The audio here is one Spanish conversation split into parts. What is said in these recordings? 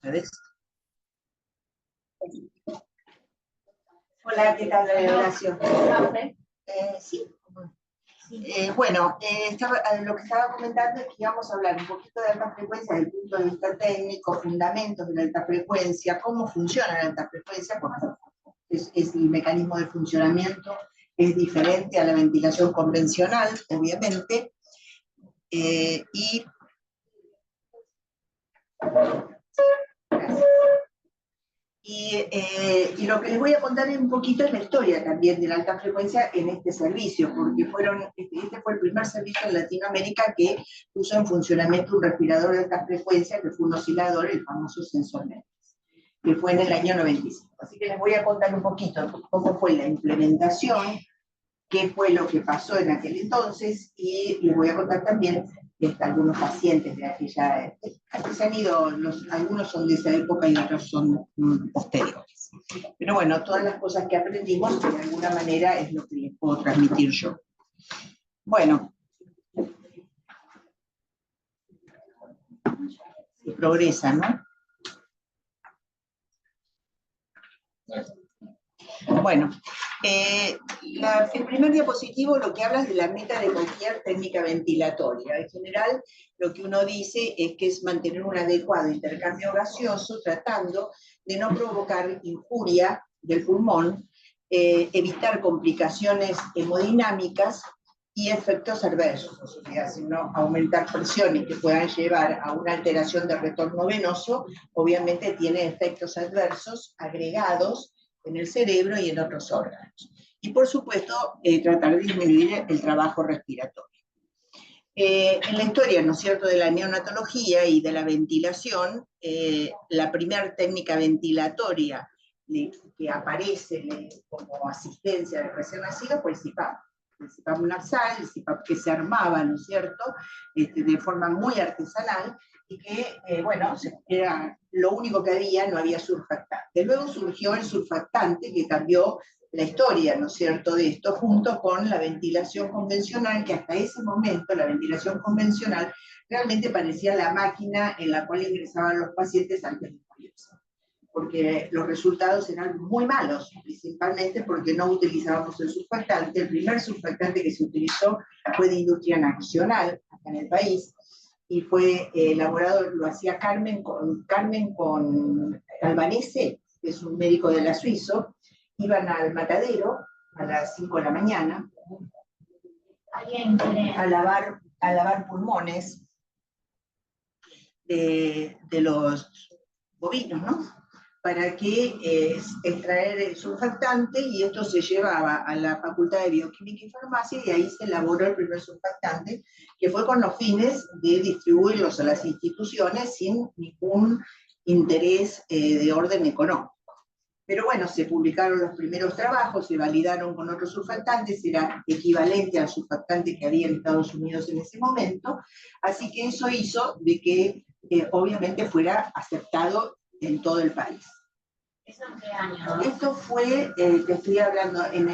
¿Sabes? Hola, ¿qué tal, Horacio? Sí. Bueno, lo que estaba comentando es que íbamos a hablar un poquito de alta frecuencia desde el punto de vista técnico, fundamentos de la alta frecuencia, cómo funciona la alta frecuencia, porque es el mecanismo de funcionamiento es diferente a la ventilación convencional, obviamente, y lo que les voy a contar un poquito es la historia también de la alta frecuencia en este servicio, porque este fue el primer servicio en Latinoamérica que puso en funcionamiento un respirador de alta frecuencia, que fue un oscilador, el famoso sensor MEMS, que fue en el año 95. Así que les voy a contar un poquito cómo fue la implementación, qué fue lo que pasó en aquel entonces, y les voy a contar también algunos pacientes de aquella, que se han ido, algunos son de esa época y otros son posteriores. Pero bueno, todas las cosas que aprendimos, de alguna manera, es lo que les puedo transmitir yo. Bueno. Se progresa, ¿no? Bueno, el primer diapositivo lo que habla es de la meta de cualquier técnica ventilatoria. En general, lo que uno dice es que es mantener un adecuado intercambio gaseoso, tratando de no provocar injuria del pulmón, evitar complicaciones hemodinámicas y efectos adversos, o sea, sino aumentar presiones que puedan llevar a una alteración del retorno venoso, obviamente tiene efectos adversos agregados en el cerebro y en otros órganos. Y por supuesto, tratar de disminuir el trabajo respiratorio. En la historia, ¿no es cierto?, de la neonatología y de la ventilación, la primera técnica ventilatoria que aparece como asistencia de recién nacido fue el CPAP. El CPAP nasal, el CPAP que se armaba, ¿no es cierto?, de forma muy artesanal, y que, bueno, era lo único que había, no había surfactante. Luego surgió el surfactante, que cambió la historia, ¿no es cierto?, de esto, junto con la ventilación convencional, que hasta ese momento la ventilación convencional realmente parecía la máquina en la cual ingresaban los pacientes antes de morirse, porque los resultados eran muy malos, principalmente porque no utilizábamos el surfactante. El primer surfactante que se utilizó fue de industria nacional, acá en el país, y fue elaborado, lo hacía Carmen con Albanese, que es un médico de la Suizo. Iban al matadero a las 5 de la mañana a lavar pulmones de los bovinos, ¿no?, para que extraer el surfactante, y esto se llevaba a la Facultad de Bioquímica y Farmacia, y ahí se elaboró el primer surfactante, que fue con los fines de distribuirlos a las instituciones sin ningún interés de orden económico. Pero bueno, se publicaron los primeros trabajos, se validaron con otros surfactantes, era equivalente al surfactante que había en Estados Unidos en ese momento, así que eso hizo de que obviamente fuera aceptado en todo el país. ¿Eso en qué año? Esto fue, te estoy hablando, en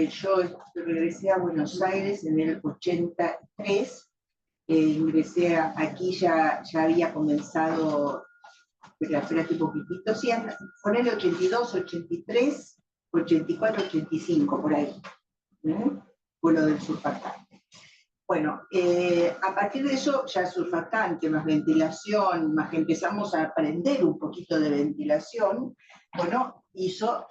yo regresé a Buenos Aires en el 83, ingresé aquí, ya había comenzado, espérate un poquitito, sí, con el 82, 83, 84, 85, por ahí, fue lo del surfactante. Bueno, a partir de eso, ya surfactante, más ventilación, más que empezamos a aprender un poquito de ventilación, bueno, hizo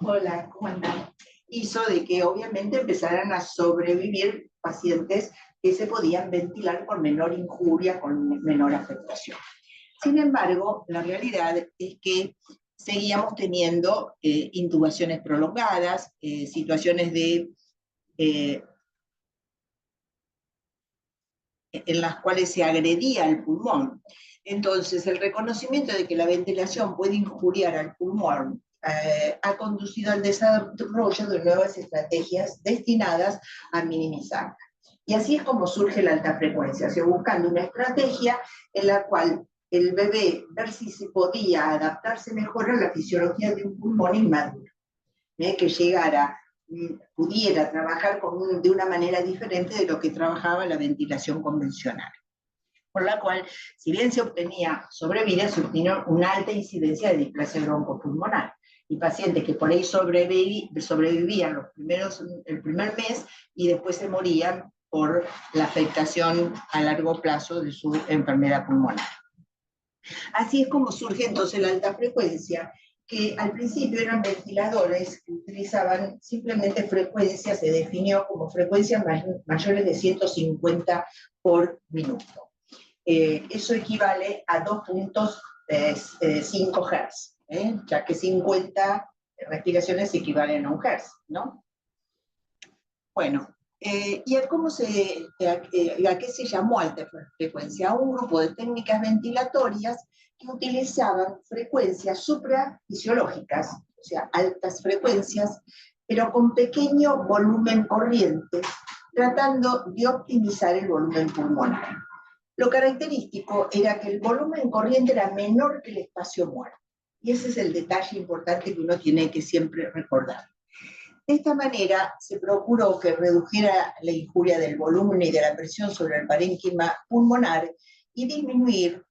de que obviamente empezaran a sobrevivir pacientes que se podían ventilar con menor injuria, con menor afectación. Sin embargo, la realidad es que seguíamos teniendo intubaciones prolongadas, situaciones en las cuales se agredía el pulmón. Entonces, el reconocimiento de que la ventilación puede injuriar al pulmón ha conducido al desarrollo de nuevas estrategias destinadas a minimizarla. Y así es como surge la alta frecuencia, o sea, buscando una estrategia en la cual el bebé, ver si se podía adaptarse mejor a la fisiología de un pulmón inmaduro, que pudiera trabajar de una manera diferente de lo que trabajaba la ventilación convencional. por la cual, si bien se obtenía sobrevida, se obtenía una alta incidencia de displasia broncopulmonar. Y pacientes que por ahí sobrevivían el primer mes y después se morían por la afectación a largo plazo de su enfermedad pulmonar. Así es como surge entonces la alta frecuencia, que al principio eran ventiladores que utilizaban simplemente frecuencias, se definió como frecuencias mayores de 150 por minuto. Eso equivale a 2.5 Hz, ya que 50 respiraciones equivalen a un Hz, ¿no? Bueno, ¿y a qué se llamó alta frecuencia? A un grupo de técnicas ventilatorias que utilizaban frecuencias suprafisiológicas, o sea, altas frecuencias, pero con pequeño volumen corriente, tratando de optimizar el volumen pulmonar. Lo característico era que el volumen corriente era menor que el espacio muerto. Y ese es el detalle importante que uno tiene que siempre recordar. De esta manera se procuró que redujera la injuria del volumen y de la presión sobre el parénquima pulmonar y disminuir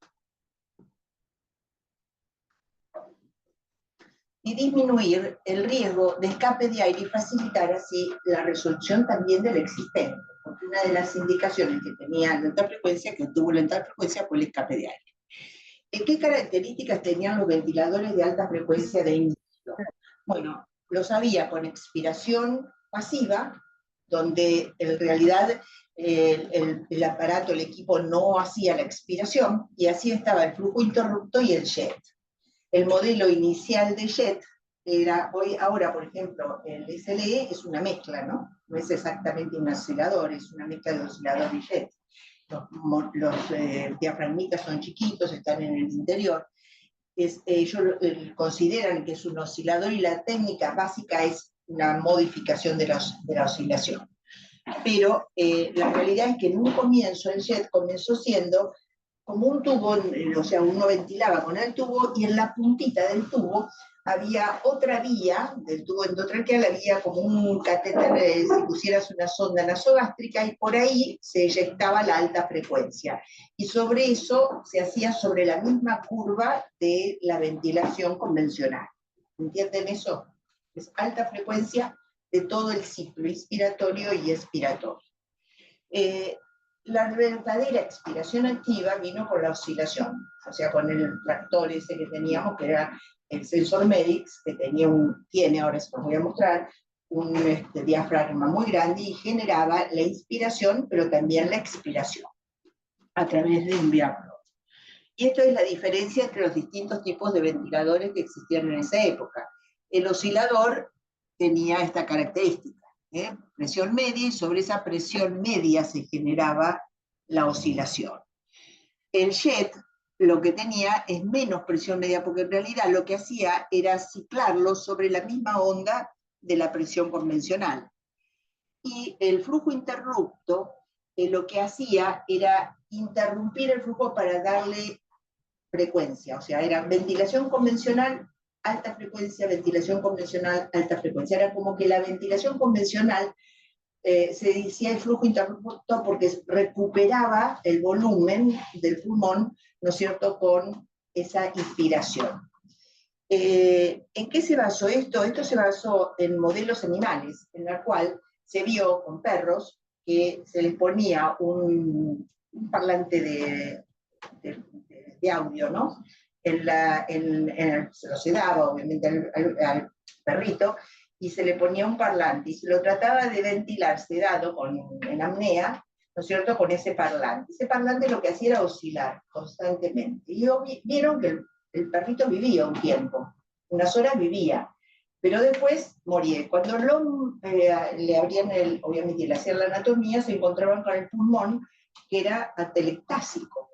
el riesgo de escape de aire y facilitar así la resolución también del existente, porque una de las indicaciones que tenía la alta frecuencia, que tuvo la alta frecuencia, fue el escape de aire. ¿Qué características tenían los ventiladores de alta frecuencia de inicio? Bueno, los había con expiración pasiva, donde en realidad el aparato, el equipo no hacía la expiración, y así estaba el flujo interrupto y el jet. El modelo inicial de jet era, ahora por ejemplo, el SLE es una mezcla, ¿no? No es exactamente un oscilador, es una mezcla de oscilador y jet. Los diafragmitas son chiquitos, están en el interior. Ellos consideran que es un oscilador y la técnica básica es una modificación de la oscilación. Pero la realidad es que en un comienzo el jet comenzó siendo como un tubo, o sea, uno ventilaba con el tubo y en la puntita del tubo había otra vía, del tubo endotraqueal había como un catéter, si pusieras una sonda nasogástrica, y por ahí se eyectaba la alta frecuencia. Y sobre eso se hacía sobre la misma curva de la ventilación convencional. ¿Entienden eso? Es alta frecuencia de todo el ciclo inspiratorio y expiratorio. La verdadera expiración activa vino con la oscilación, o sea, con el tractor ese que teníamos, que era el sensor Medix, que tiene, ahora se los voy a mostrar, un diafragma muy grande y generaba la inspiración, pero también la expiración, a través de un diafragma. Y esto es la diferencia entre los distintos tipos de ventiladores que existían en esa época. El oscilador tenía esta característica, presión media, y sobre esa presión media se generaba la oscilación. El jet lo que tenía es menos presión media, porque en realidad lo que hacía era ciclarlo sobre la misma onda de la presión convencional. Y el flujo interrupto lo que hacía era interrumpir el flujo para darle frecuencia, o sea, era ventilación convencional, alta frecuencia, ventilación convencional, alta frecuencia. Era como que la ventilación convencional se decía el flujo interrupto porque recuperaba el volumen del pulmón, ¿no es cierto?, con esa inspiración. ¿En qué se basó esto? Esto se basó en modelos animales, en la cual se vio con perros que se les ponía un parlante de audio, ¿no? Se lo sedaba, obviamente, al perrito, y se le ponía un parlante, y se lo trataba de ventilar sedado en apnea, ¿no es cierto?, con ese parlante. Ese parlante lo que hacía era oscilar constantemente. Y vieron que el perrito vivía un tiempo, unas horas vivía, pero después moría. Cuando le abrían, obviamente, le hacían la anatomía, se encontraban con el pulmón, que era atelectásico.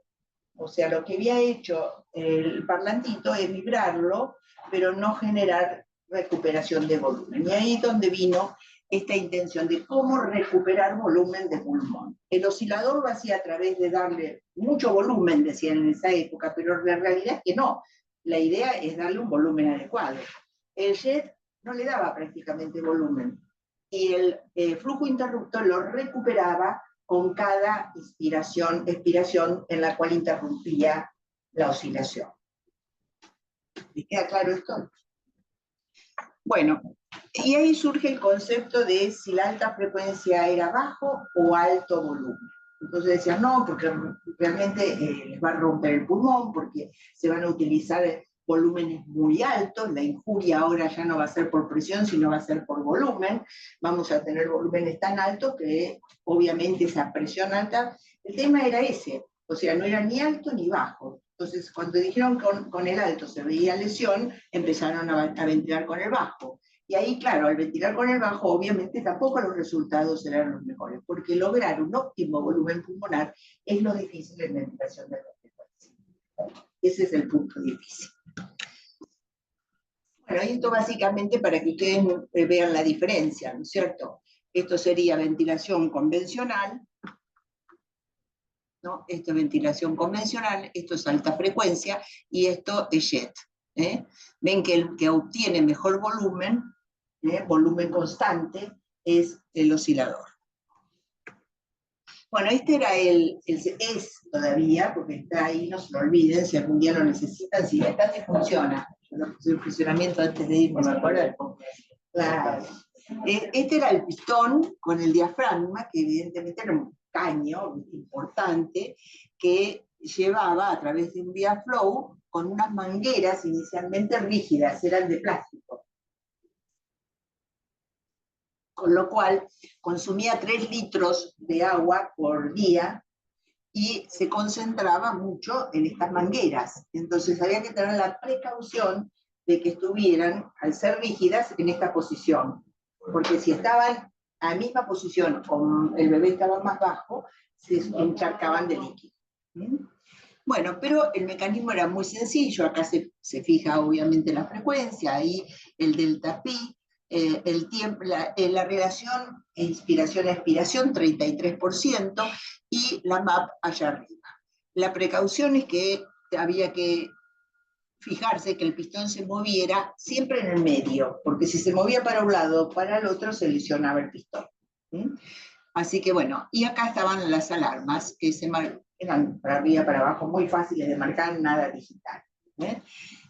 O sea, lo que había hecho el parlantito es vibrarlo, pero no generar recuperación de volumen. Y ahí es donde vino esta intención de cómo recuperar volumen de pulmón. El oscilador lo hacía a través de darle mucho volumen, decían en esa época, pero la realidad es que no. La idea es darle un volumen adecuado. El jet no le daba prácticamente volumen. Y el flujo interrupto lo recuperaba con cada expiración en la cual interrumpía la oscilación. ¿Les queda claro esto? Bueno, y ahí surge el concepto de si la alta frecuencia era bajo o alto volumen. Entonces decían, no, porque realmente les va a romper el pulmón, porque se van a utilizar volúmenes muy altos, la injuria ahora ya no va a ser por presión, sino va a ser por volumen, vamos a tener volúmenes tan altos que obviamente esa presión alta, el tema era ese, o sea, no era ni alto ni bajo. Entonces, cuando dijeron que con el alto se veía lesión, empezaron a ventilar con el bajo. Y ahí, claro, al ventilar con el bajo, obviamente tampoco los resultados eran los mejores, porque lograr un óptimo volumen pulmonar es lo difícil en ventilación de alta frecuencia. Ese es el punto difícil. Bueno, esto básicamente para que ustedes vean la diferencia, ¿no es cierto? Esto sería ventilación convencional, ¿no? Esto es ventilación convencional, esto es alta frecuencia, y esto es jet. Ven que el que obtiene mejor volumen, volumen constante, es el oscilador. Bueno, este era es todavía, porque está ahí, no se lo olviden, si algún día lo necesitan, si acá te funciona. Yo lo puse en funcionamiento antes de irme, ¿se acuerdan? Claro. Este era el pistón con el diafragma, que evidentemente era un caño importante, que llevaba a través de un vía flow con unas mangueras inicialmente rígidas, eran de plástico. Con lo cual consumía 3 litros de agua por día y se concentraba mucho en estas mangueras. Entonces había que tener la precaución de que estuvieran, al ser rígidas, en esta posición. Porque si estaban a la misma posición o el bebé estaba más bajo, se encharcaban de líquido. Bueno, pero el mecanismo era muy sencillo. Acá se fija obviamente la frecuencia, ahí el delta pi, el tiempo, la relación inspiración-expiración, 33%, y la MAP allá arriba. La precaución es que había que fijarse que el pistón se moviera siempre en el medio, porque si se movía para un lado o para el otro, se lesionaba el pistón. Así que bueno, y acá estaban las alarmas, que eran para arriba, para abajo, muy fáciles de marcar, nada digital.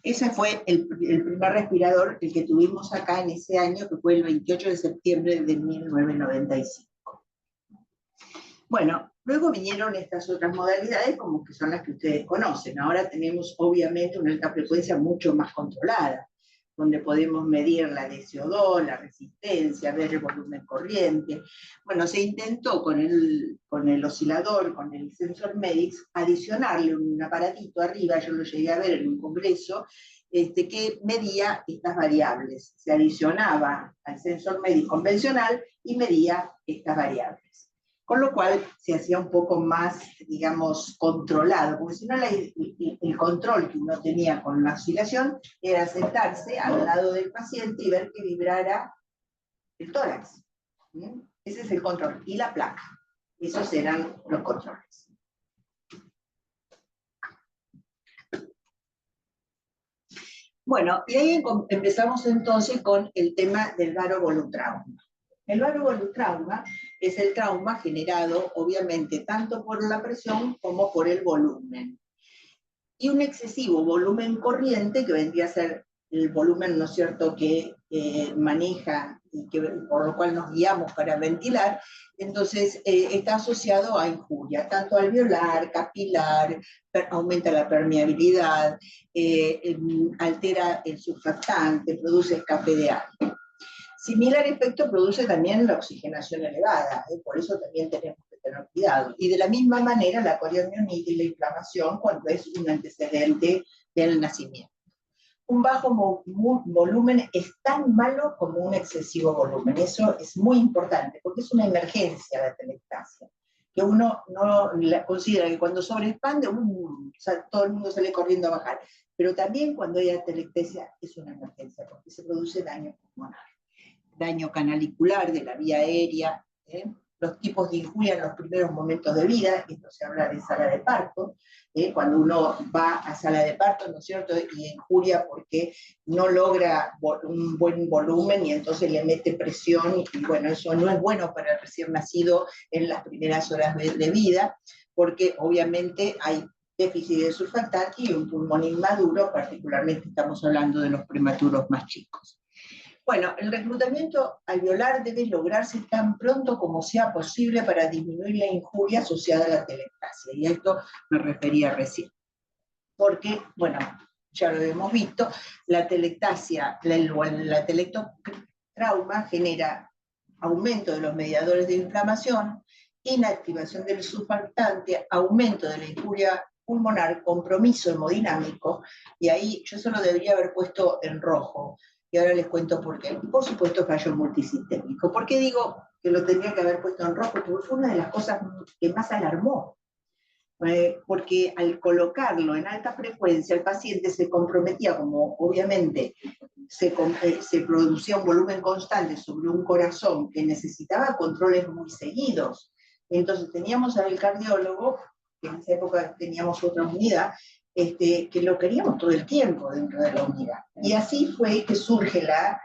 Ese fue el primer respirador, el que tuvimos acá en ese año, que fue el 28 de septiembre de 1995. Bueno, luego vinieron estas otras modalidades, como que son las que ustedes conocen. Ahora tenemos obviamente una alta frecuencia mucho más controlada, donde podemos medir la DCO2, la resistencia, ver el volumen corriente. Bueno, se intentó con el oscilador, con el sensor MEDIX, adicionarle un aparatito arriba, yo lo llegué a ver en un congreso, que medía estas variables. Se adicionaba al sensor MEDIX convencional y medía estas variables. Con lo cual se hacía un poco más, digamos, controlado, porque si no el control que uno tenía con la oscilación era sentarse al lado del paciente y ver que vibrara el tórax. Ese es el control. Y la placa. Esos eran los controles. Bueno, y ahí empezamos entonces con el tema del varovolutrauma. El varovolutrauma es el trauma generado, obviamente, tanto por la presión como por el volumen. Y un excesivo volumen corriente, que vendría a ser el volumen, ¿no es cierto?, que maneja y por lo cual nos guiamos para ventilar, entonces está asociado a injuria, tanto alveolar, capilar, aumenta la permeabilidad, altera el surfactante, produce escape de aire. Similar efecto produce también la oxigenación elevada, por eso también tenemos que tener cuidado. Y de la misma manera la coriomionitis y la inflamación cuando es un antecedente del nacimiento. Un bajo volumen es tan malo como un excesivo volumen. Eso es muy importante, porque es una emergencia la atelectasia, que uno no considera que cuando sobreexpande, todo el mundo sale corriendo a bajar. Pero también cuando hay atelectasia es una emergencia, porque se produce daño pulmonar. Daño canalicular de la vía aérea, los tipos de injuria en los primeros momentos de vida, esto se habla de sala de parto, cuando uno va a sala de parto, ¿no es cierto?, y injuria porque no logra un buen volumen y entonces le mete presión, y bueno, eso no es bueno para el recién nacido en las primeras horas de vida, porque obviamente hay déficit de surfactante y un pulmón inmaduro, particularmente estamos hablando de los prematuros más chicos. Bueno, el reclutamiento alveolar debe lograrse tan pronto como sea posible para disminuir la injuria asociada a la telectasia, y a esto me refería recién. Porque, bueno, ya lo hemos visto, la telectasia, la telectotrauma genera aumento de los mediadores de inflamación, inactivación del surfactante, aumento de la injuria pulmonar, compromiso hemodinámico, y ahí yo solo debería haber puesto en rojo, y ahora les cuento por qué. Y por supuesto fallo multisistémico. ¿Por qué digo que lo tendría que haber puesto en rojo? Porque fue una de las cosas que más alarmó. Porque al colocarlo en alta frecuencia, el paciente se comprometía, como obviamente se producía un volumen constante sobre un corazón que necesitaba controles muy seguidos. Entonces teníamos al cardiólogo, que en esa época teníamos otra unidad, que lo queríamos todo el tiempo dentro de la unidad. Y así fue que surge la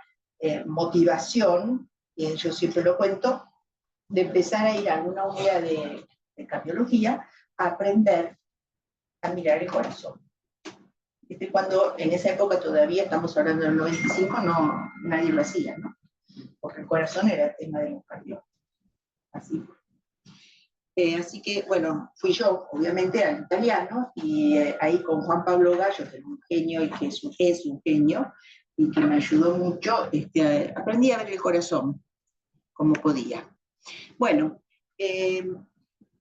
motivación, y yo siempre lo cuento, de empezar a ir a alguna unidad de cardiología a aprender a mirar el corazón. Cuando en esa época todavía, estamos hablando del 95, nadie lo hacía, ¿no? Porque el corazón era el tema de los cardiólogos. Así fue. Así que, bueno, fui yo, obviamente, al italiano, y ahí con Juan Pablo Gallo, que es un genio y que es un genio, y que me ayudó mucho, aprendí a ver el corazón como podía. Bueno,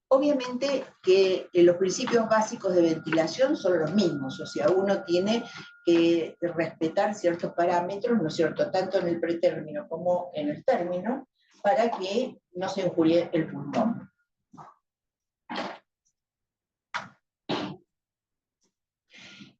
obviamente que los principios básicos de ventilación son los mismos, o sea, uno tiene que respetar ciertos parámetros, ¿no es cierto?, tanto en el pretérmino como en el término, para que no se injurie el pulmón.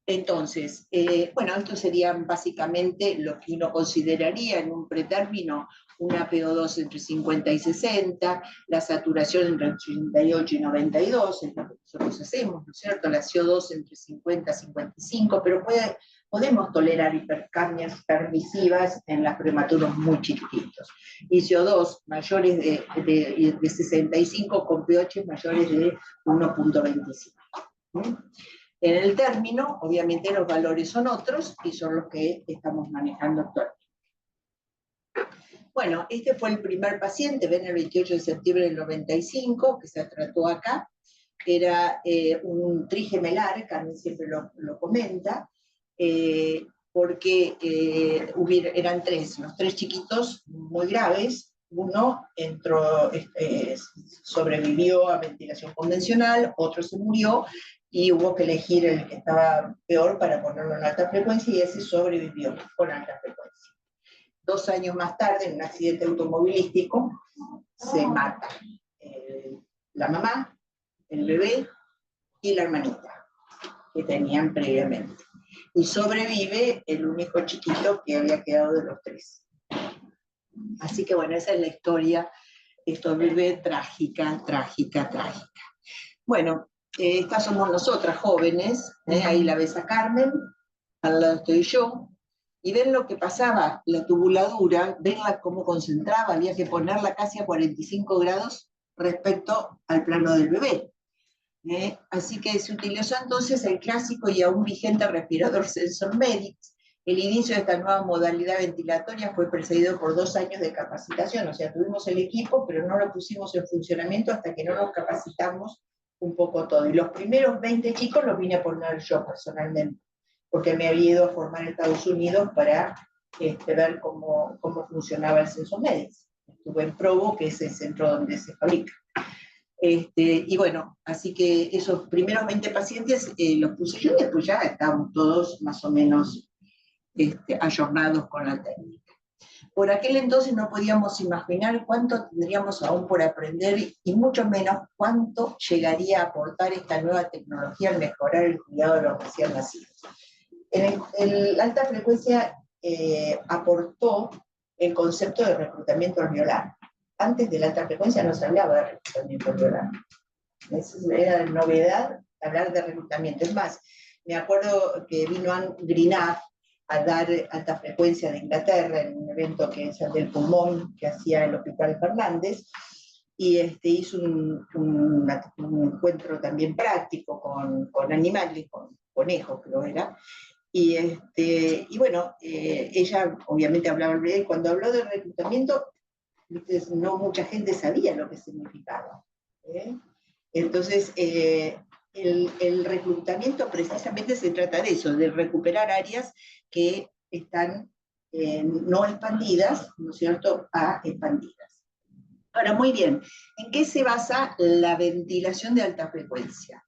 Entonces, bueno, esto sería básicamente lo que uno consideraría en un pretérmino una PO2 entre 50 y 60, la saturación entre 88 y 92, es lo que nosotros hacemos, ¿no es cierto? La CO2 entre 50 y 55, pero podemos tolerar hipercapnias permisivas en los prematuros muy chiquititos. Y CO2 mayores de 65 con pH mayores de 1.25. En el término, obviamente los valores son otros y son los que estamos manejando actualmente. Bueno, este fue el primer paciente, ven el 28 de septiembre del 95, que se trató acá. Era un trigemelar, Carmen siempre lo comenta, porque eran tres, los tres chiquitos muy graves. Uno sobrevivió a ventilación convencional, otro se murió, y hubo que elegir el que estaba peor para ponerlo en alta frecuencia, y ese sobrevivió con alta frecuencia. 2 años más tarde, en un accidente automovilístico, se mata la mamá, el bebé y la hermanita que tenían previamente. Y sobrevive el único chiquito que había quedado de los tres. Así que bueno, esa es la historia. Esto bebé trágica, trágica, trágica. Bueno, estas somos nosotras jóvenes, ahí la ves a Carmen, al lado estoy yo, y ven lo que pasaba, la tubuladura, venla cómo concentraba, había que ponerla casi a 45 grados respecto al plano del bebé. Así que se utilizó entonces el clásico y aún vigente respirador SensorMedics. El inicio de esta nueva modalidad ventilatoria fue precedido por 2 años de capacitación, o sea, tuvimos el equipo, pero no lo pusimos en funcionamiento hasta que no nos capacitamos un poco todo. Y los primeros 20 chicos los vine a poner yo personalmente, porque me había ido a formar en Estados Unidos para ver cómo funcionaba el SensorMedics. Estuve en Provo, que es el centro donde se fabrica. Y bueno, así que esos primeros 20 pacientes los puse yo, y después ya estábamos todos más o menos ayornados con la técnica. Por aquel entonces no podíamos imaginar cuánto tendríamos aún por aprender, y mucho menos cuánto llegaría a aportar esta nueva tecnología al mejorar el cuidado de los recién nacidos. La alta frecuencia aportó el concepto de reclutamiento alveolar. antes de la alta frecuencia no se hablaba de reclutamiento alveolar. Era novedad hablar de reclutamiento. Es más, me acuerdo que vino Anne Greenapp a dar alta frecuencia de Inglaterra en un evento que es el del pulmón que hacía el Hospital Fernández, y hizo un encuentro también práctico con animales, con conejos creo era, y bueno, ella obviamente hablaba al y cuando habló de reclutamiento, no mucha gente sabía lo que significaba. Entonces, el reclutamiento precisamente se trata de eso, de recuperar áreas que están no expandidas, ¿no es cierto?, a expandidas. Ahora, muy bien, ¿en qué se basa la ventilación de alta frecuencia?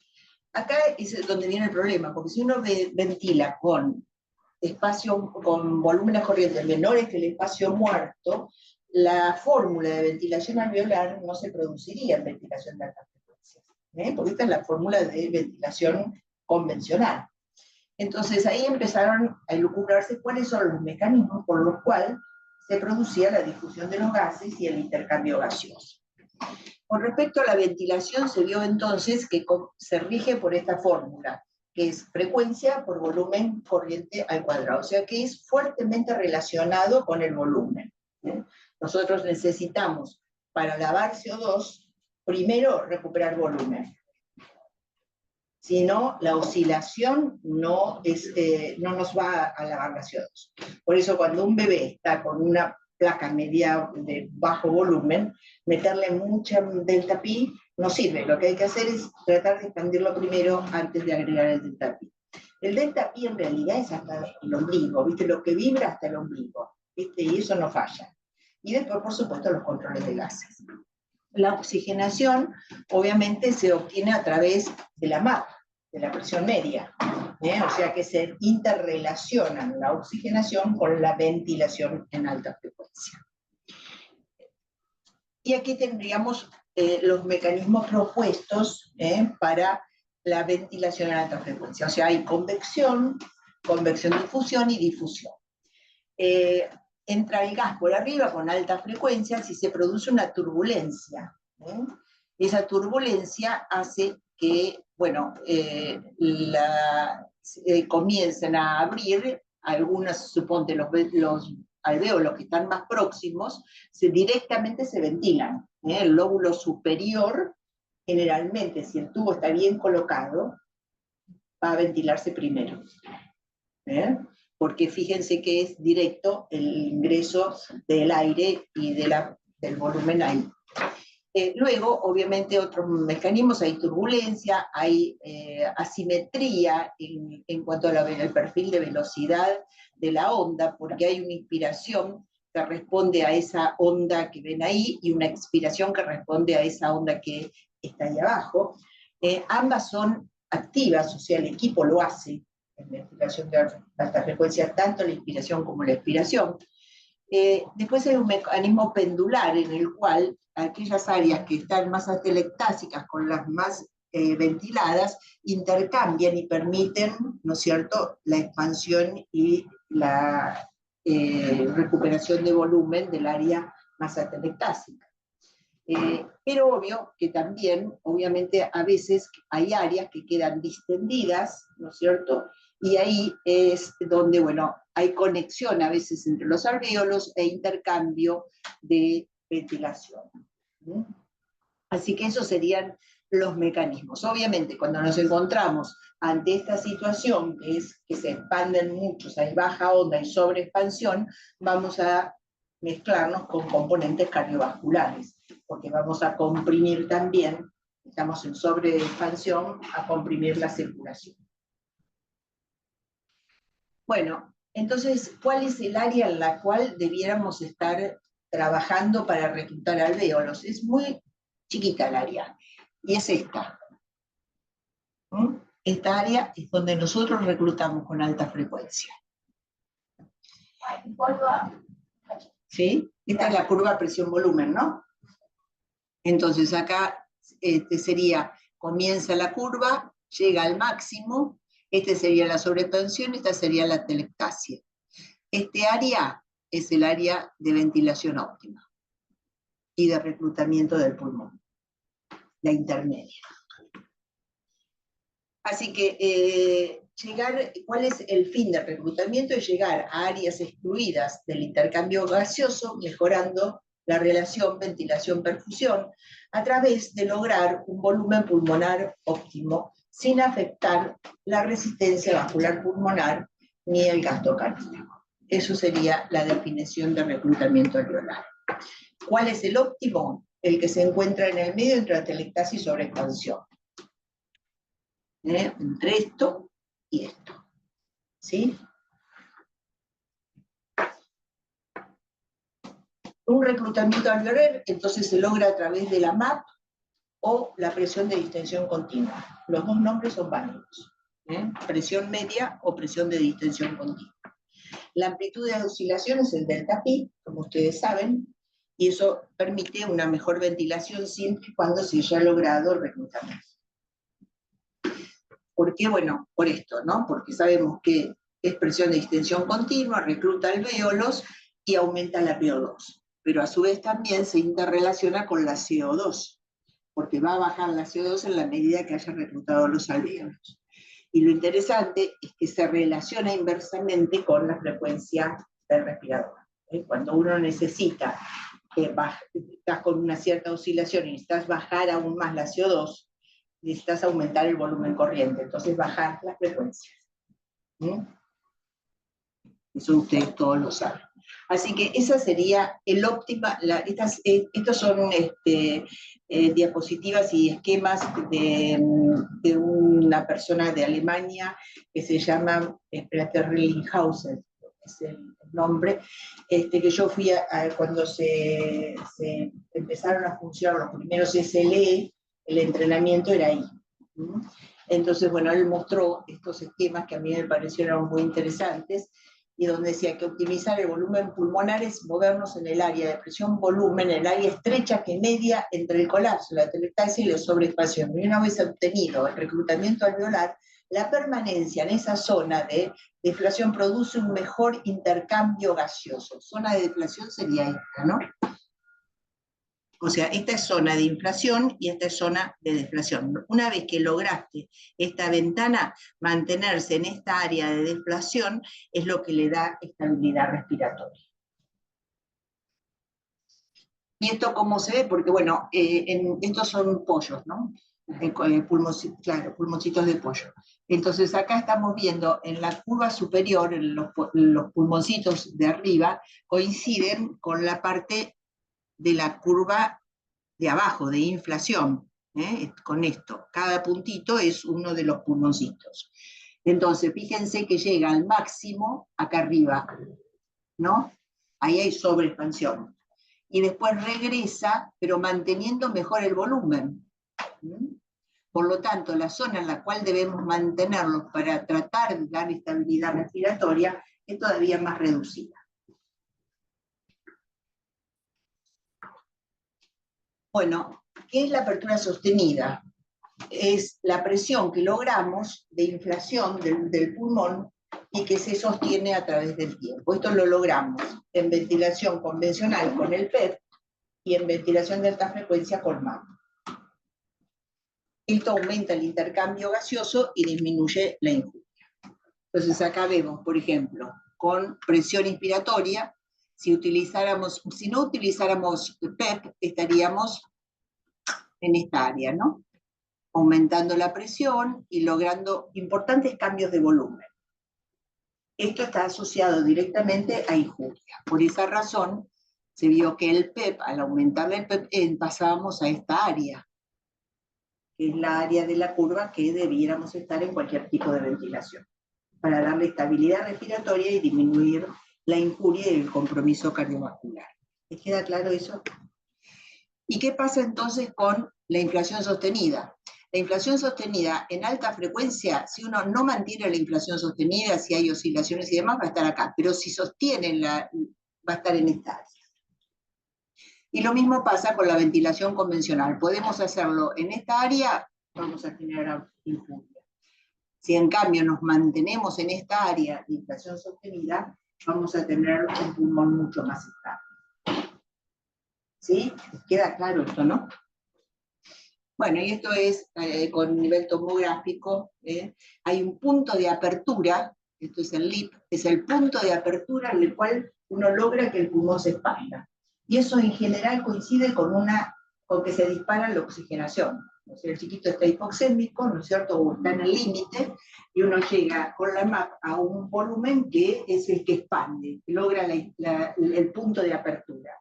Acá es donde viene el problema, porque si uno ventila con espacio, con volúmenes corrientes menores que el espacio muerto, la fórmula de ventilación alveolar no se produciría en ventilación de alta frecuencia, porque esta es la fórmula de ventilación convencional. Entonces ahí empezaron a elucubrarse cuáles son los mecanismos por los cuales se producía la difusión de los gases y el intercambio gaseoso. Con respecto a la ventilación, se vio entonces que se rige por esta fórmula, que es frecuencia por volumen corriente al cuadrado, o sea que es fuertemente relacionado con el volumen. Nosotros necesitamos, para lavar CO2, primero recuperar volumen. Si no, la oscilación no nos va a lavar la CO2. Por eso cuando un bebé está con una placa media de bajo volumen, meterle mucha delta pi no sirve. Lo que hay que hacer es tratar de expandirlo primero antes de agregar el delta pi. El delta pi en realidad es hasta el ombligo, ¿viste? Lo que vibra hasta el ombligo, ¿viste? Y eso no falla. Y después, por supuesto, los controles de gases. La oxigenación, obviamente, se obtiene a través de la MAP, de la presión media. O sea que se interrelacionan la oxigenación con la ventilación en alta frecuencia. Y aquí tendríamos los mecanismos propuestos para la ventilación en alta frecuencia. O sea, hay convección, convección-difusión y difusión. Entra el gas por arriba con alta frecuencia si se produce una turbulencia. Esa turbulencia hace que, bueno, comiencen a abrir algunas, suponte, los alvéolos que están más próximos, directamente se ventilan. El lóbulo superior, generalmente, si el tubo está bien colocado, va a ventilarse primero. Porque fíjense que es directo el ingreso del aire y del volumen ahí. Luego, obviamente, otros mecanismos, hay turbulencia, hay asimetría en cuanto al perfil de velocidad de la onda, porque hay una inspiración que responde a esa onda que ven ahí y una expiración que responde a esa onda que está ahí abajo. Ambas son activas, o sea, el equipo lo hace en ventilación de alta frecuencia, tanto la inspiración como la expiración. Después hay un mecanismo pendular en el cual aquellas áreas que están más atelectásicas con las más ventiladas intercambian y permiten, ¿no es cierto?, la expansión y la recuperación de volumen del área más atelectásica. Pero obvio que también, obviamente, a veces hay áreas que quedan distendidas, ¿no es cierto?, y ahí es donde, bueno, hay conexión a veces entre los alvéolos e intercambio de ventilación. Así que esos serían los mecanismos. Obviamente, cuando nos encontramos ante esta situación, que es que se expanden muchos, hay baja onda y sobreexpansión, vamos a mezclarnos con componentes cardiovasculares, porque vamos a comprimir también, estamos en sobreexpansión, a comprimir la circulación. Bueno, entonces, ¿cuál es el área en la cual debiéramos estar trabajando para reclutar alvéolos? Es muy chiquita el área, y es esta. Esta área es donde nosotros reclutamos con alta frecuencia. ¿Sí? Esta es la curva presión-volumen, ¿no? Entonces acá sería, comienza la curva, llega al máximo, este sería la sobreexpansión, esta sería la atelectasia. Este área es el área de ventilación óptima. y de reclutamiento del pulmón, la intermedia. Así que ¿cuál es el fin del reclutamiento? Es llegar a áreas excluidas del intercambio gaseoso, mejorando la relación ventilación-perfusión, a través de lograr un volumen pulmonar óptimo, sin afectar la resistencia vascular pulmonar ni el gasto cardíaco. Eso sería la definición de reclutamiento alveolar. ¿Cuál es el óptimo? El que se encuentra en el medio entre atelectasis y sobreexpansión. Entre esto y esto. ¿Sí? Un reclutamiento alveolar entonces se logra a través de la MAP o la presión de distensión continua. Los dos nombres son válidos. Presión media o presión de distensión continua. La amplitud de oscilación es el delta pi, como ustedes saben, y eso permite una mejor ventilación siempre y cuando se haya logrado el reclutamiento. ¿Por qué? Bueno, por esto, ¿no? Porque sabemos que es presión de distensión continua, recluta alvéolos y aumenta la PO2. Pero a su vez también se interrelaciona con la CO2, porque va a bajar la CO2 en la medida que haya reclutado los alvéolos. Y lo interesante es que se relaciona inversamente con la frecuencia del respirador. Cuando uno necesita que estás con una cierta oscilación y necesitas bajar aún más la CO2, necesitas aumentar el volumen corriente, entonces bajar las frecuencias. Eso ustedes todos lo saben. Así que esa sería el óptima, estos son diapositivas y esquemas de una persona de Alemania que se llama Rellinghausen, es el nombre, que yo fui cuando se empezaron a funcionar los primeros SLE, el entrenamiento era ahí. Entonces, bueno, él mostró estos esquemas que a mí me parecieron muy interesantes, y donde decía que optimizar el volumen pulmonar es movernos en el área de presión-volumen, en el área estrecha que media entre el colapso, la atelectasia y la sobreexpansión. Y una vez obtenido el reclutamiento alveolar, la permanencia en esa zona de deflación produce un mejor intercambio gaseoso. Zona de deflación sería esta, ¿no? O sea, esta es zona de inflación y esta es zona de deflación. Una vez que lograste esta ventana, mantenerse en esta área de deflación es lo que le da estabilidad respiratoria. ¿Y esto cómo se ve? Porque, bueno, estos son pollos, ¿no? Claro, pulmoncitos de pollo. Entonces acá estamos viendo en la curva superior, en los pulmoncitos de arriba, coinciden con la parte de la curva de abajo, de inflación, con esto. Cada puntito es uno de los pulmoncitos. Entonces, fíjense que llega al máximo acá arriba, ¿no? Ahí hay sobreexpansión. Y después regresa, pero manteniendo mejor el volumen. Por lo tanto, la zona en la cual debemos mantenerlo para tratar de dar estabilidad respiratoria es todavía más reducida. Bueno, ¿qué es la apertura sostenida? Es la presión que logramos de inflación del pulmón y que se sostiene a través del tiempo. Esto lo logramos en ventilación convencional con el PEP y en ventilación de alta frecuencia con MAP. Esto aumenta el intercambio gaseoso y disminuye la injuria. Entonces acá vemos, por ejemplo, con presión inspiratoria, si no utilizáramos PEP, estaríamos en esta área, ¿no? Aumentando la presión y logrando importantes cambios de volumen. Esto está asociado directamente a injuria. Por esa razón, se vio que el PEP, al aumentar el PEP, pasábamos a esta área, que es la área de la curva que debiéramos estar en cualquier tipo de ventilación, para darle estabilidad respiratoria y disminuir la injuria y el compromiso cardiovascular. ¿Les queda claro eso? ¿Y qué pasa entonces con la inflación sostenida? La inflación sostenida en alta frecuencia, si uno no mantiene la inflación sostenida, si hay oscilaciones y demás, va a estar acá, pero si sostiene, va a estar en esta área. Y lo mismo pasa con la ventilación convencional. Podemos hacerlo en esta área, vamos a generar injuria. Si en cambio nos mantenemos en esta área de inflación sostenida, vamos a tener un pulmón mucho más estable. ¿Sí? Queda claro esto, ¿no? Bueno, y esto es con nivel tomográfico. Hay un punto de apertura, esto es el LIP, es el punto de apertura en el cual uno logra que el pulmón se expanda. Y eso en general coincide con que se dispara la oxigenación. O sea, el chiquito está hipoxémico, ¿no es cierto? O está en el límite, y uno llega con la MAP a un volumen que es el que expande, que logra el punto de apertura.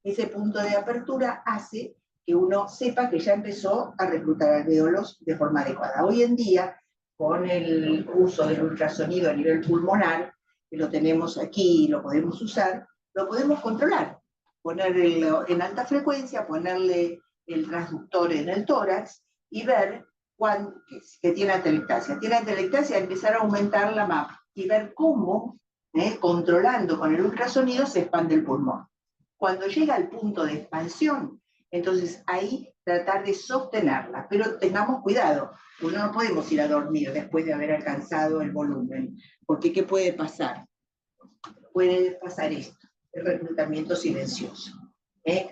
Ese punto de apertura hace que uno sepa que ya empezó a reclutar alvéolos de forma adecuada. Hoy en día, con el uso del ultrasonido a nivel pulmonar, que lo tenemos aquí y lo podemos usar, lo podemos controlar. Ponerlo en alta frecuencia, ponerle el transductor en el tórax y ver que tiene atelectasia. Tiene atelectasia, empezar a aumentar la MAP y ver cómo, controlando con el ultrasonido, se expande el pulmón. Cuando llega al punto de expansión, entonces ahí tratar de sostenerla, pero tengamos cuidado, porque no podemos ir a dormir después de haber alcanzado el volumen, porque ¿qué puede pasar? Puede pasar esto, el reclutamiento silencioso.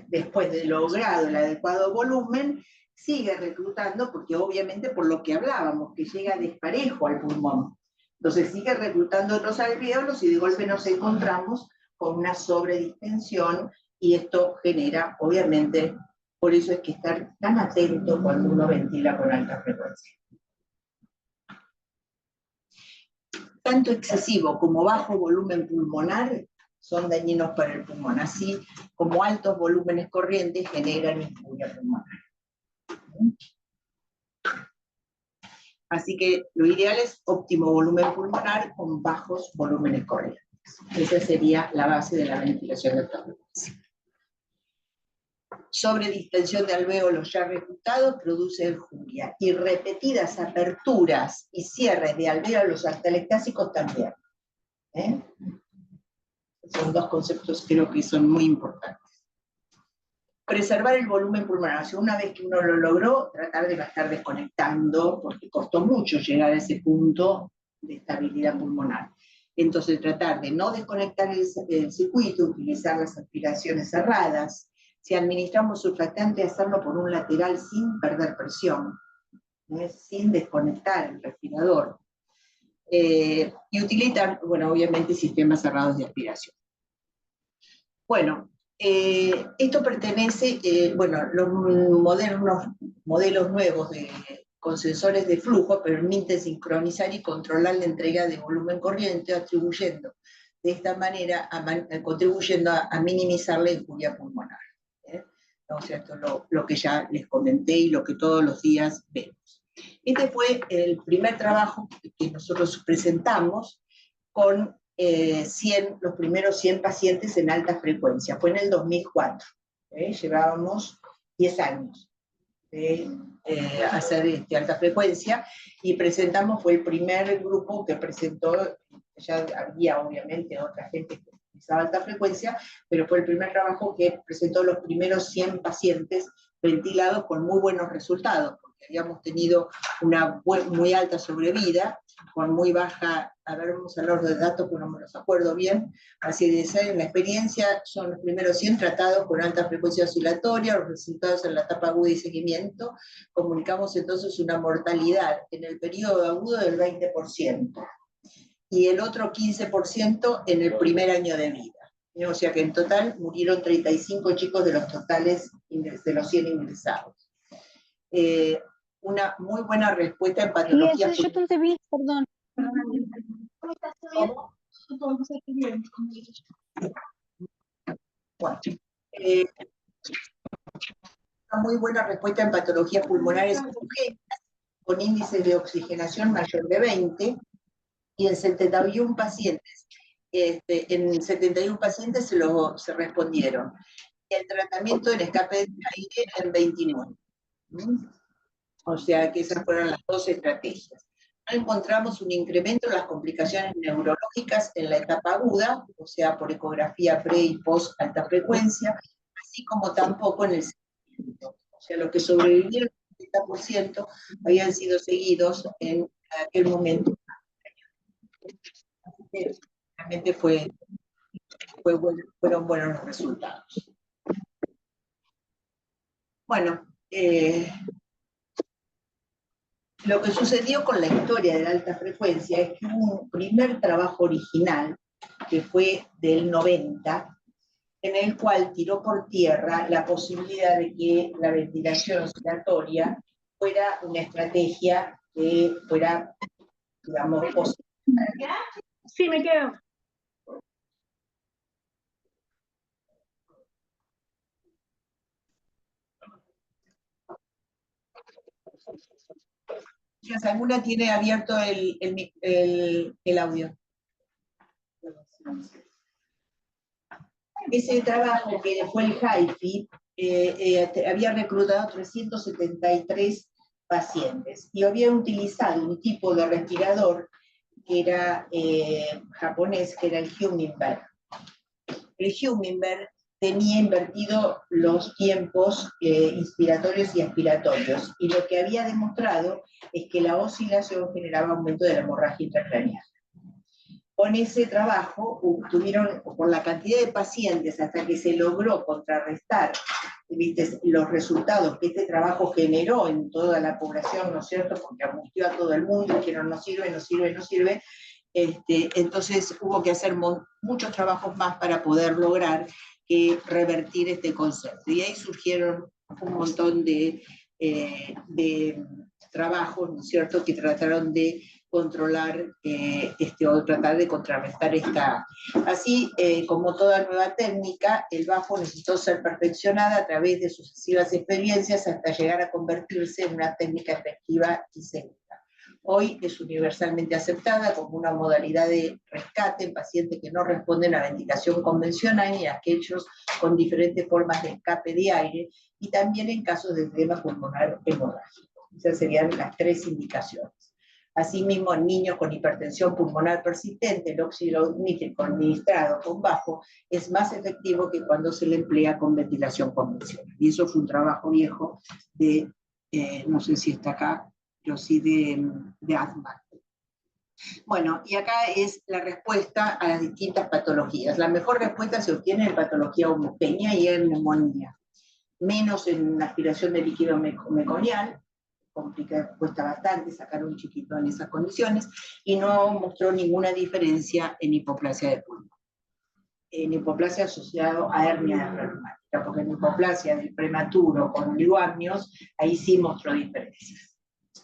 Después de logrado el adecuado volumen, sigue reclutando, porque obviamente por lo que hablábamos, que llega desparejo al pulmón. Entonces sigue reclutando otros alvéolos y de golpe nos encontramos con una sobredistensión y esto genera, obviamente, por eso es que estar tan atento cuando uno ventila con alta frecuencia. Tanto excesivo como bajo volumen pulmonar son dañinos para el pulmón, así como altos volúmenes corrientes generan infuria pulmonar. Así que lo ideal es óptimo volumen pulmonar con bajos volúmenes corrientes. Esa sería la base de la ventilación de alta frecuencia. Sobredistensión de alvéolos ya reclutados produce enjuria, y repetidas aperturas y cierres de alvéolos atelectásicos también. Son dos conceptos que creo que son muy importantes. Preservar el volumen pulmonar. O sea, una vez que uno lo logró, tratar de no estar desconectando, porque costó mucho llegar a ese punto de estabilidad pulmonar. Entonces, tratar de no desconectar el circuito, utilizar las aspiraciones cerradas. Si administramos surfactante, hacerlo por un lateral sin perder presión, sin desconectar el respirador. Y utilizar, bueno, obviamente, sistemas cerrados de aspiración. Bueno, esto pertenece, bueno, los modelos nuevos con sensores de flujo permiten sincronizar y controlar la entrega de volumen corriente, atribuyendo de esta manera, contribuyendo a minimizar la injuria pulmonar. O sea, esto es lo que ya les comenté y lo que todos los días vemos. Este fue el primer trabajo que nosotros presentamos con los primeros 100 pacientes en alta frecuencia. Fue en el 2004. Llevábamos 10 años de hacer alta frecuencia, y presentamos, fue el primer grupo que presentó. Ya había obviamente otra gente que utilizaba alta frecuencia, pero fue el primer trabajo que presentó los primeros 100 pacientes ventilados con muy buenos resultados, porque habíamos tenido una muy alta sobrevida, con muy baja, a ver, vamos a hablar de datos, porque no me los acuerdo bien, así de ser, en la experiencia son los primeros 100 tratados con alta frecuencia oscilatoria, los resultados en la etapa aguda y seguimiento, comunicamos entonces una mortalidad en el periodo agudo del 20%, y el otro 15% en el primer año de vida. O sea que en total murieron 35 chicos de los totales, de los 100 ingresados. Una muy buena respuesta en patología. Sí, yo te vi, perdón. ¿Cómo? Bueno, una muy buena respuesta en patologías pulmonares congénitas con índices de oxigenación mayor de 20, y en 71 pacientes, se respondieron. Y el tratamiento en escape de aire en 29. O sea que esas fueron las dos estrategias. No encontramos un incremento en las complicaciones neurológicas en la etapa aguda, o sea, por ecografía pre y post alta frecuencia, así como tampoco en el seguimiento. O sea, los que sobrevivieron el 70% habían sido seguidos en aquel momento. Así que realmente fueron buenos los resultados. Bueno, lo que sucedió con la historia de la alta frecuencia es que hubo un primer trabajo original, que fue del 90, en el cual tiró por tierra la posibilidad de que la ventilación oscilatoria fuera una estrategia que fuera, digamos, posible. Sí, me quedo. ¿Alguna tiene abierto el audio? Ese trabajo que fue el HIFI había reclutado 373 pacientes y había utilizado un tipo de respirador que era japonés, que era el Hummingbird. El Hummingbird tenía invertido los tiempos inspiratorios y expiratorios, y lo que había demostrado es que la oscilación generaba aumento de la hemorragia intracraneal. Con ese trabajo obtuvieron, por la cantidad de pacientes, hasta que se logró contrarrestar, ¿viste?, los resultados que este trabajo generó en toda la población, ¿no es cierto?, porque angustió a todo el mundo, dijeron no sirve, no sirve, no sirve. Entonces hubo que hacer muchos trabajos más para poder lograr revertir este concepto. Y ahí surgieron un montón de trabajos, ¿no es cierto?, que trataron de controlar o tratar de contrarrestar esta. Así, como toda nueva técnica, el bajo necesitó ser perfeccionada a través de sucesivas experiencias hasta llegar a convertirse en una técnica efectiva y segura. Hoy es universalmente aceptada como una modalidad de rescate en pacientes que no responden a ventilación convencional y a aquellos con diferentes formas de escape de aire, y también en casos de edema pulmonar hemorrágico. Esas serían las tres indicaciones. Asimismo, en niños con hipertensión pulmonar persistente, el óxido nítrico administrado con bajo es más efectivo que cuando se le emplea con ventilación convencional. Y eso fue un trabajo viejo de, no sé si está acá, pero sí de Atman. Bueno, y acá es la respuesta a las distintas patologías. La mejor respuesta se obtiene en patología homogénea y en neumonía, menos en aspiración de líquido meconial. Cuesta bastante sacar un chiquito en esas condiciones, y no mostró ninguna diferencia en hipoplasia de pulmón. En hipoplasia asociado a hernia reumática, porque en hipoplasia del prematuro con liuamios, ahí sí mostró diferencias.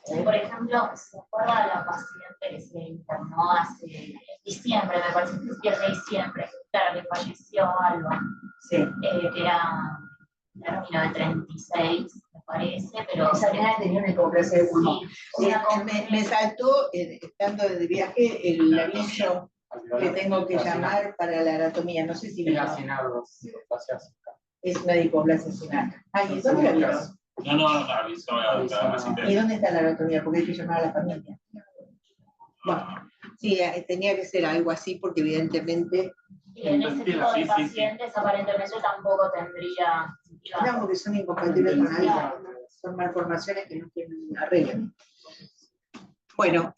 Por ejemplo, ¿se acuerda de la paciente que se internó hace diciembre, me parece que es 10 de diciembre, claro, que falleció algo, Sí. Que era término de 36, me parece, pero... Esa nena tenía una hipoplasia de pulmón. Sí, me saltó, estando de viaje, el aviso que tengo que llamar para la anatomía. No sé si me es una hipoplasia senar. Ay, ¿dónde la vieron? No, avisó. ¿Y dónde está la anatomía? Porque hay que llamar a la familia. Bueno, sí, tenía que ser algo así, porque evidentemente... Y en ese tipo de pacientes, aparentemente, tampoco tendría... No, porque son incompatibles con la vida. Son malformaciones que no tienen arreglo. Bueno,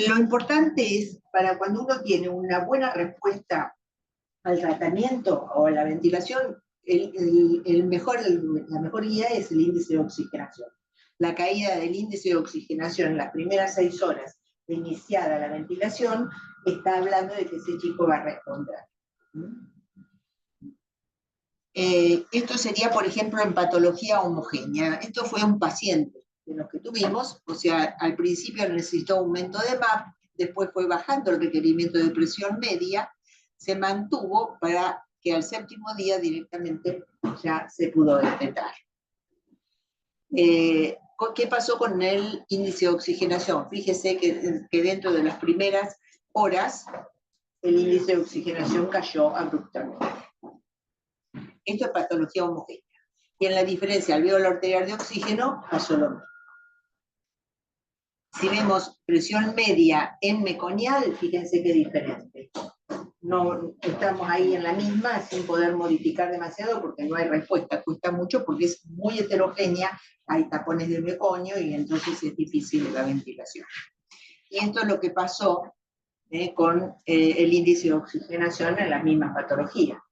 lo importante es, para cuando uno tiene una buena respuesta al tratamiento o a la ventilación, la mejor guía es el índice de oxigenación. La caída del índice de oxigenación en las primeras 6 horas de iniciada la ventilación está hablando de que ese chico va a responder. Esto sería, por ejemplo, en patología homogénea. Esto fue un paciente de los que tuvimos, o sea, al principio necesitó aumento de MAP, después fue bajando el requerimiento de presión media, se mantuvo para que al 7º día directamente ya se pudo detectar. ¿Qué pasó con el índice de oxigenación? Fíjese que dentro de las primeras horas el índice de oxigenación cayó abruptamente. Esto es patología homogénea. Y en la diferencia alveolo arterial de oxígeno pasó lo mismo. Si vemos presión media en meconial, fíjense qué diferente. No estamos ahí en la misma sin poder modificar demasiado porque no hay respuesta. Cuesta mucho porque es muy heterogénea, hay tapones de meconio y entonces es difícil la ventilación. Y esto es lo que pasó con el índice de oxigenación en la misma patología.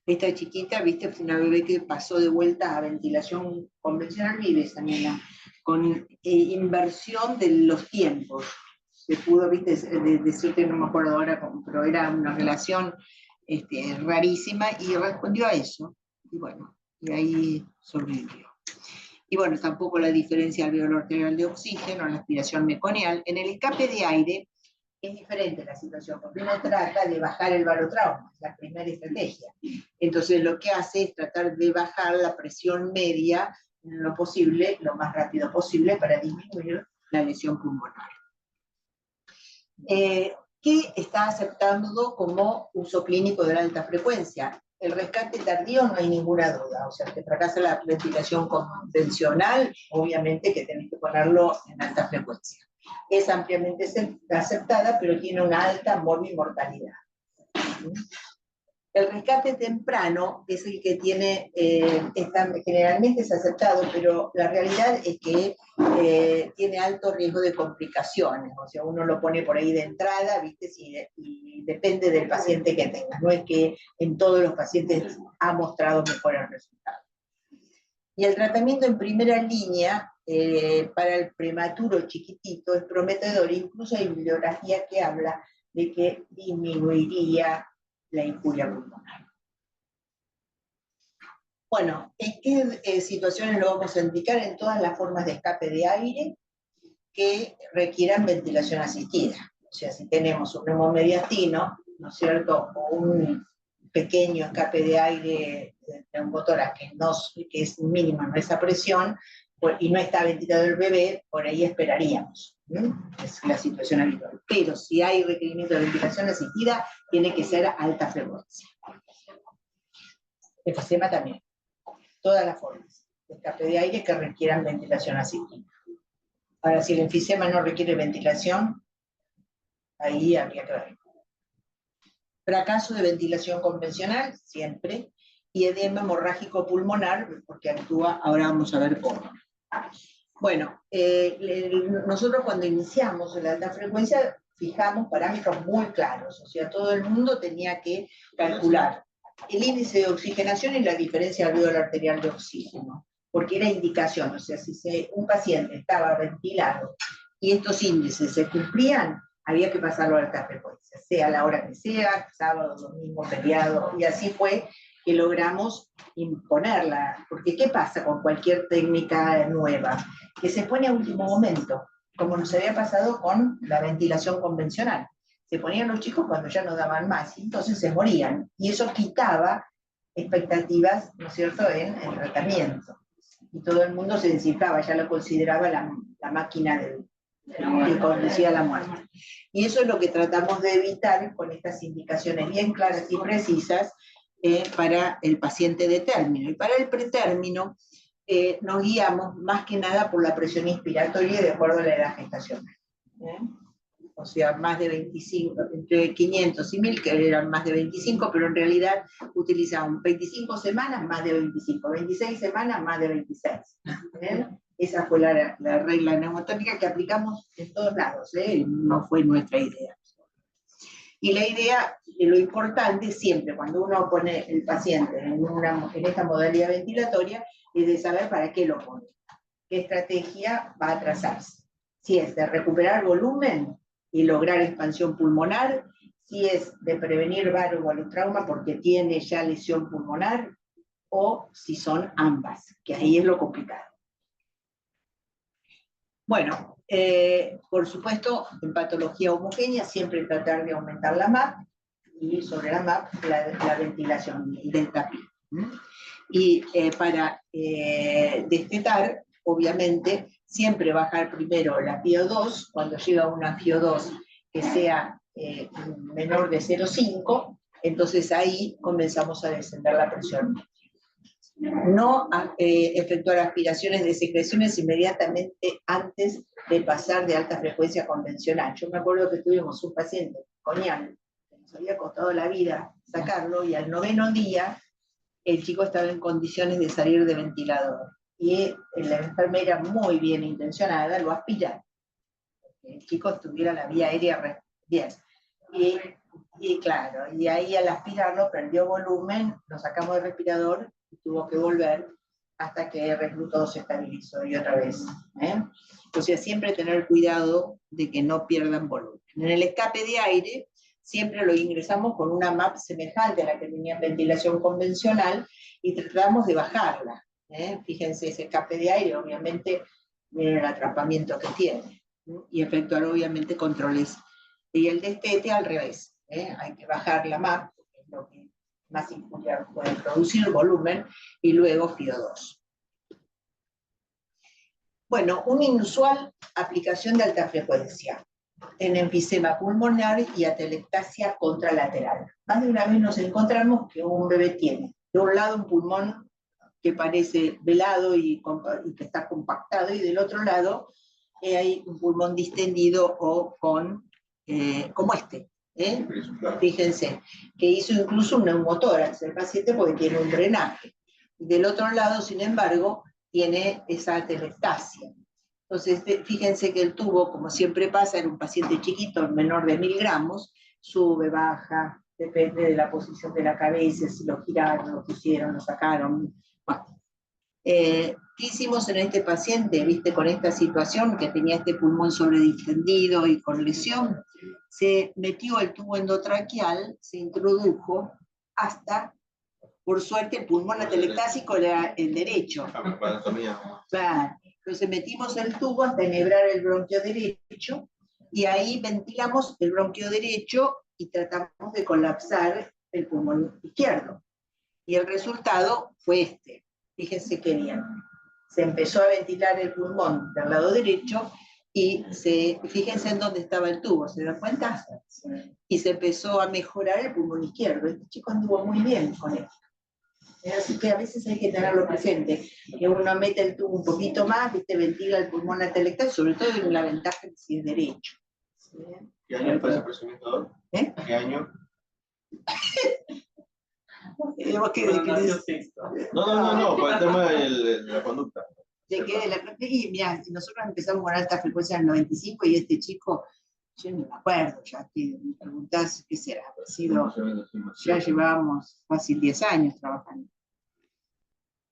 Esta chiquita, viste, fue una bebé que pasó de vuelta a ventilación convencional, vive esa nena, con inversión de los tiempos. Se pudo, viste, decirte, no me acuerdo ahora, pero era una relación rarísima, y respondió a eso. Y bueno, y ahí sobrevivió. Y bueno, tampoco la diferencia alveolar arterial de oxígeno, la aspiración meconial. En el escape de aire es diferente la situación, porque uno trata de bajar el barotrauma, es la primera estrategia. Entonces lo que hace es tratar de bajar la presión media en lo posible, lo más rápido posible, para disminuir la lesión pulmonar. ¿Qué está aceptando como uso clínico de la alta frecuencia? El rescate tardío no hay ninguna duda, o sea, que fracasa la ventilación convencional, obviamente que tenés que ponerlo en alta frecuencia. Es ampliamente aceptada, pero tiene una alta mortalidad. El rescate temprano es el que tiene, generalmente es aceptado, pero la realidad es que tiene alto riesgo de complicaciones, o sea, uno lo pone por ahí de entrada, ¿viste? Y depende del paciente que tenga, no es que en todos los pacientes ha mostrado mejores resultados. Y el tratamiento en primera línea, para el prematuro chiquitito, es prometedor. Incluso hay bibliografía que habla de que disminuiría la injuria pulmonar. Bueno, ¿en qué situaciones lo vamos a indicar? En todas las formas de escape de aire que requieran ventilación asistida. O sea, si tenemos un neumomediastino, ¿no es cierto?, o un pequeño escape de aire de un motor que es mínima nuestra presión, y no está ventilado el bebé, por ahí esperaríamos. Es la situación habitual. Pero si hay requerimiento de ventilación asistida, tiene que ser alta frecuencia. Enfisema también. Todas las formas de escape de aire que requieran ventilación asistida. Ahora, si el enfisema no requiere ventilación, ahí habría que ver. Fracaso de ventilación convencional, siempre, y edema hemorrágico pulmonar, porque actúa, ahora vamos a ver cómo. Bueno, nosotros cuando iniciamos la alta frecuencia fijamos parámetros muy claros, o sea, todo el mundo tenía que calcular el índice de oxigenación y la diferencia alveolar arterial de oxígeno, porque era indicación, o sea, si un paciente estaba ventilado y estos índices se cumplían, había que pasarlo a alta frecuencia, sea a la hora que sea, sábado, domingo, feriado, y así fue que logramos imponerla, porque ¿qué pasa con cualquier técnica nueva? Que se pone a último momento, como nos había pasado con la ventilación convencional. Se ponían los chicos cuando ya no daban más, y entonces se morían, y eso quitaba expectativas, ¿no es cierto?, en el tratamiento. Y todo el mundo se descifraba, ya lo consideraba la máquina que conducía a la muerte. Y eso es lo que tratamos de evitar con estas indicaciones bien claras y precisas para el paciente de término. Y para el pretérmino nos guiamos más que nada por la presión inspiratoria de acuerdo a la edad gestacional. O sea, más de 25, entre 500 y 1000, que eran más de 25, pero en realidad utilizaban 25 semanas, más de 25, 26 semanas, más de 26. Esa fue la regla neumotónica que aplicamos en todos lados, no fue nuestra idea. Y la idea, lo importante siempre, cuando uno pone el paciente en esta modalidad ventilatoria, es de saber para qué lo pone, qué estrategia va a trazarse. Si es de recuperar volumen y lograr expansión pulmonar, si es de prevenir varo o alotrauma porque tiene ya lesión pulmonar, o si son ambas, que ahí es lo complicado. Bueno, por supuesto, en patología homogénea siempre tratar de aumentar la MAP, y sobre la MAP la ventilación, el delta P. Y para destetar, obviamente, siempre bajar primero la PO2, cuando llega una PO2 que sea menor de 0,5, entonces ahí comenzamos a descender la presión. No efectuar aspiraciones de secreciones inmediatamente antes de pasar de alta frecuencia convencional. Yo me acuerdo que tuvimos un paciente, Coñán, que nos había costado la vida sacarlo, y al 9º día el chico estaba en condiciones de salir de ventilador. Y la enfermera, muy bien intencionada, lo aspira, que el chico tuviera la vía aérea bien. Y Y claro, y ahí al aspirarlo perdió volumen, lo sacamos del respirador y tuvo que volver hasta que todo se estabilizó y otra vez. O sea, siempre tener cuidado de que no pierdan volumen. En el escape de aire siempre lo ingresamos con una MAP semejante a la que tenía en ventilación convencional y tratamos de bajarla. Fíjense, ese escape de aire, obviamente, miren el atrapamiento que tiene. Y efectuar, obviamente, controles. Y el destete al revés. Hay que bajar la MAP, que es lo que más injuria puede producir, volumen, y luego FIO2. Bueno, una inusual aplicación de alta frecuencia en enfisema pulmonar y atelectasia contralateral. Más de una vez nos encontramos que un bebé tiene, de un lado un pulmón que parece velado y que está compactado, y del otro lado hay un pulmón distendido o con, como este. Fíjense, que hizo incluso un neumotórax el paciente porque tiene un drenaje. Del otro lado, sin embargo, tiene esa atelectasia. Entonces, fíjense que el tubo, como siempre pasa, en un paciente chiquito, menor de 1000 gramos, sube, baja, depende de la posición de la cabeza, si lo giraron, lo pusieron, lo sacaron. Bueno. ¿Qué hicimos en este paciente? ¿Viste? Con esta situación que tenía este pulmón sobredistendido y con lesión, se metió el tubo endotraqueal, se introdujo hasta, por suerte, el pulmón atelectásico era el derecho. Claro. Entonces metimos el tubo hasta enhebrar el bronquio derecho y ahí ventilamos el bronquio derecho y tratamos de colapsar el pulmón izquierdo. Y el resultado fue este. Fíjense qué bien. Se empezó a ventilar el pulmón del lado derecho y fíjense en dónde estaba el tubo, ¿se dan cuenta? Y se empezó a mejorar el pulmón izquierdo. Este chico anduvo muy bien con esto. Así que a veces hay que tenerlo presente, que uno mete el tubo un poquito más, ¿viste? Ventila el pulmón atelectal, sobre todo en la ventaja de si es derecho. ¿Sí? ¿Qué año fue ese procedimiento? ¿Qué año? No, por el tema de la conducta. Y mirá, nosotros empezamos con alta frecuencia en el 95 y este chico, yo no me acuerdo, ya que me preguntás qué será, ya llevábamos fácil 10 años trabajando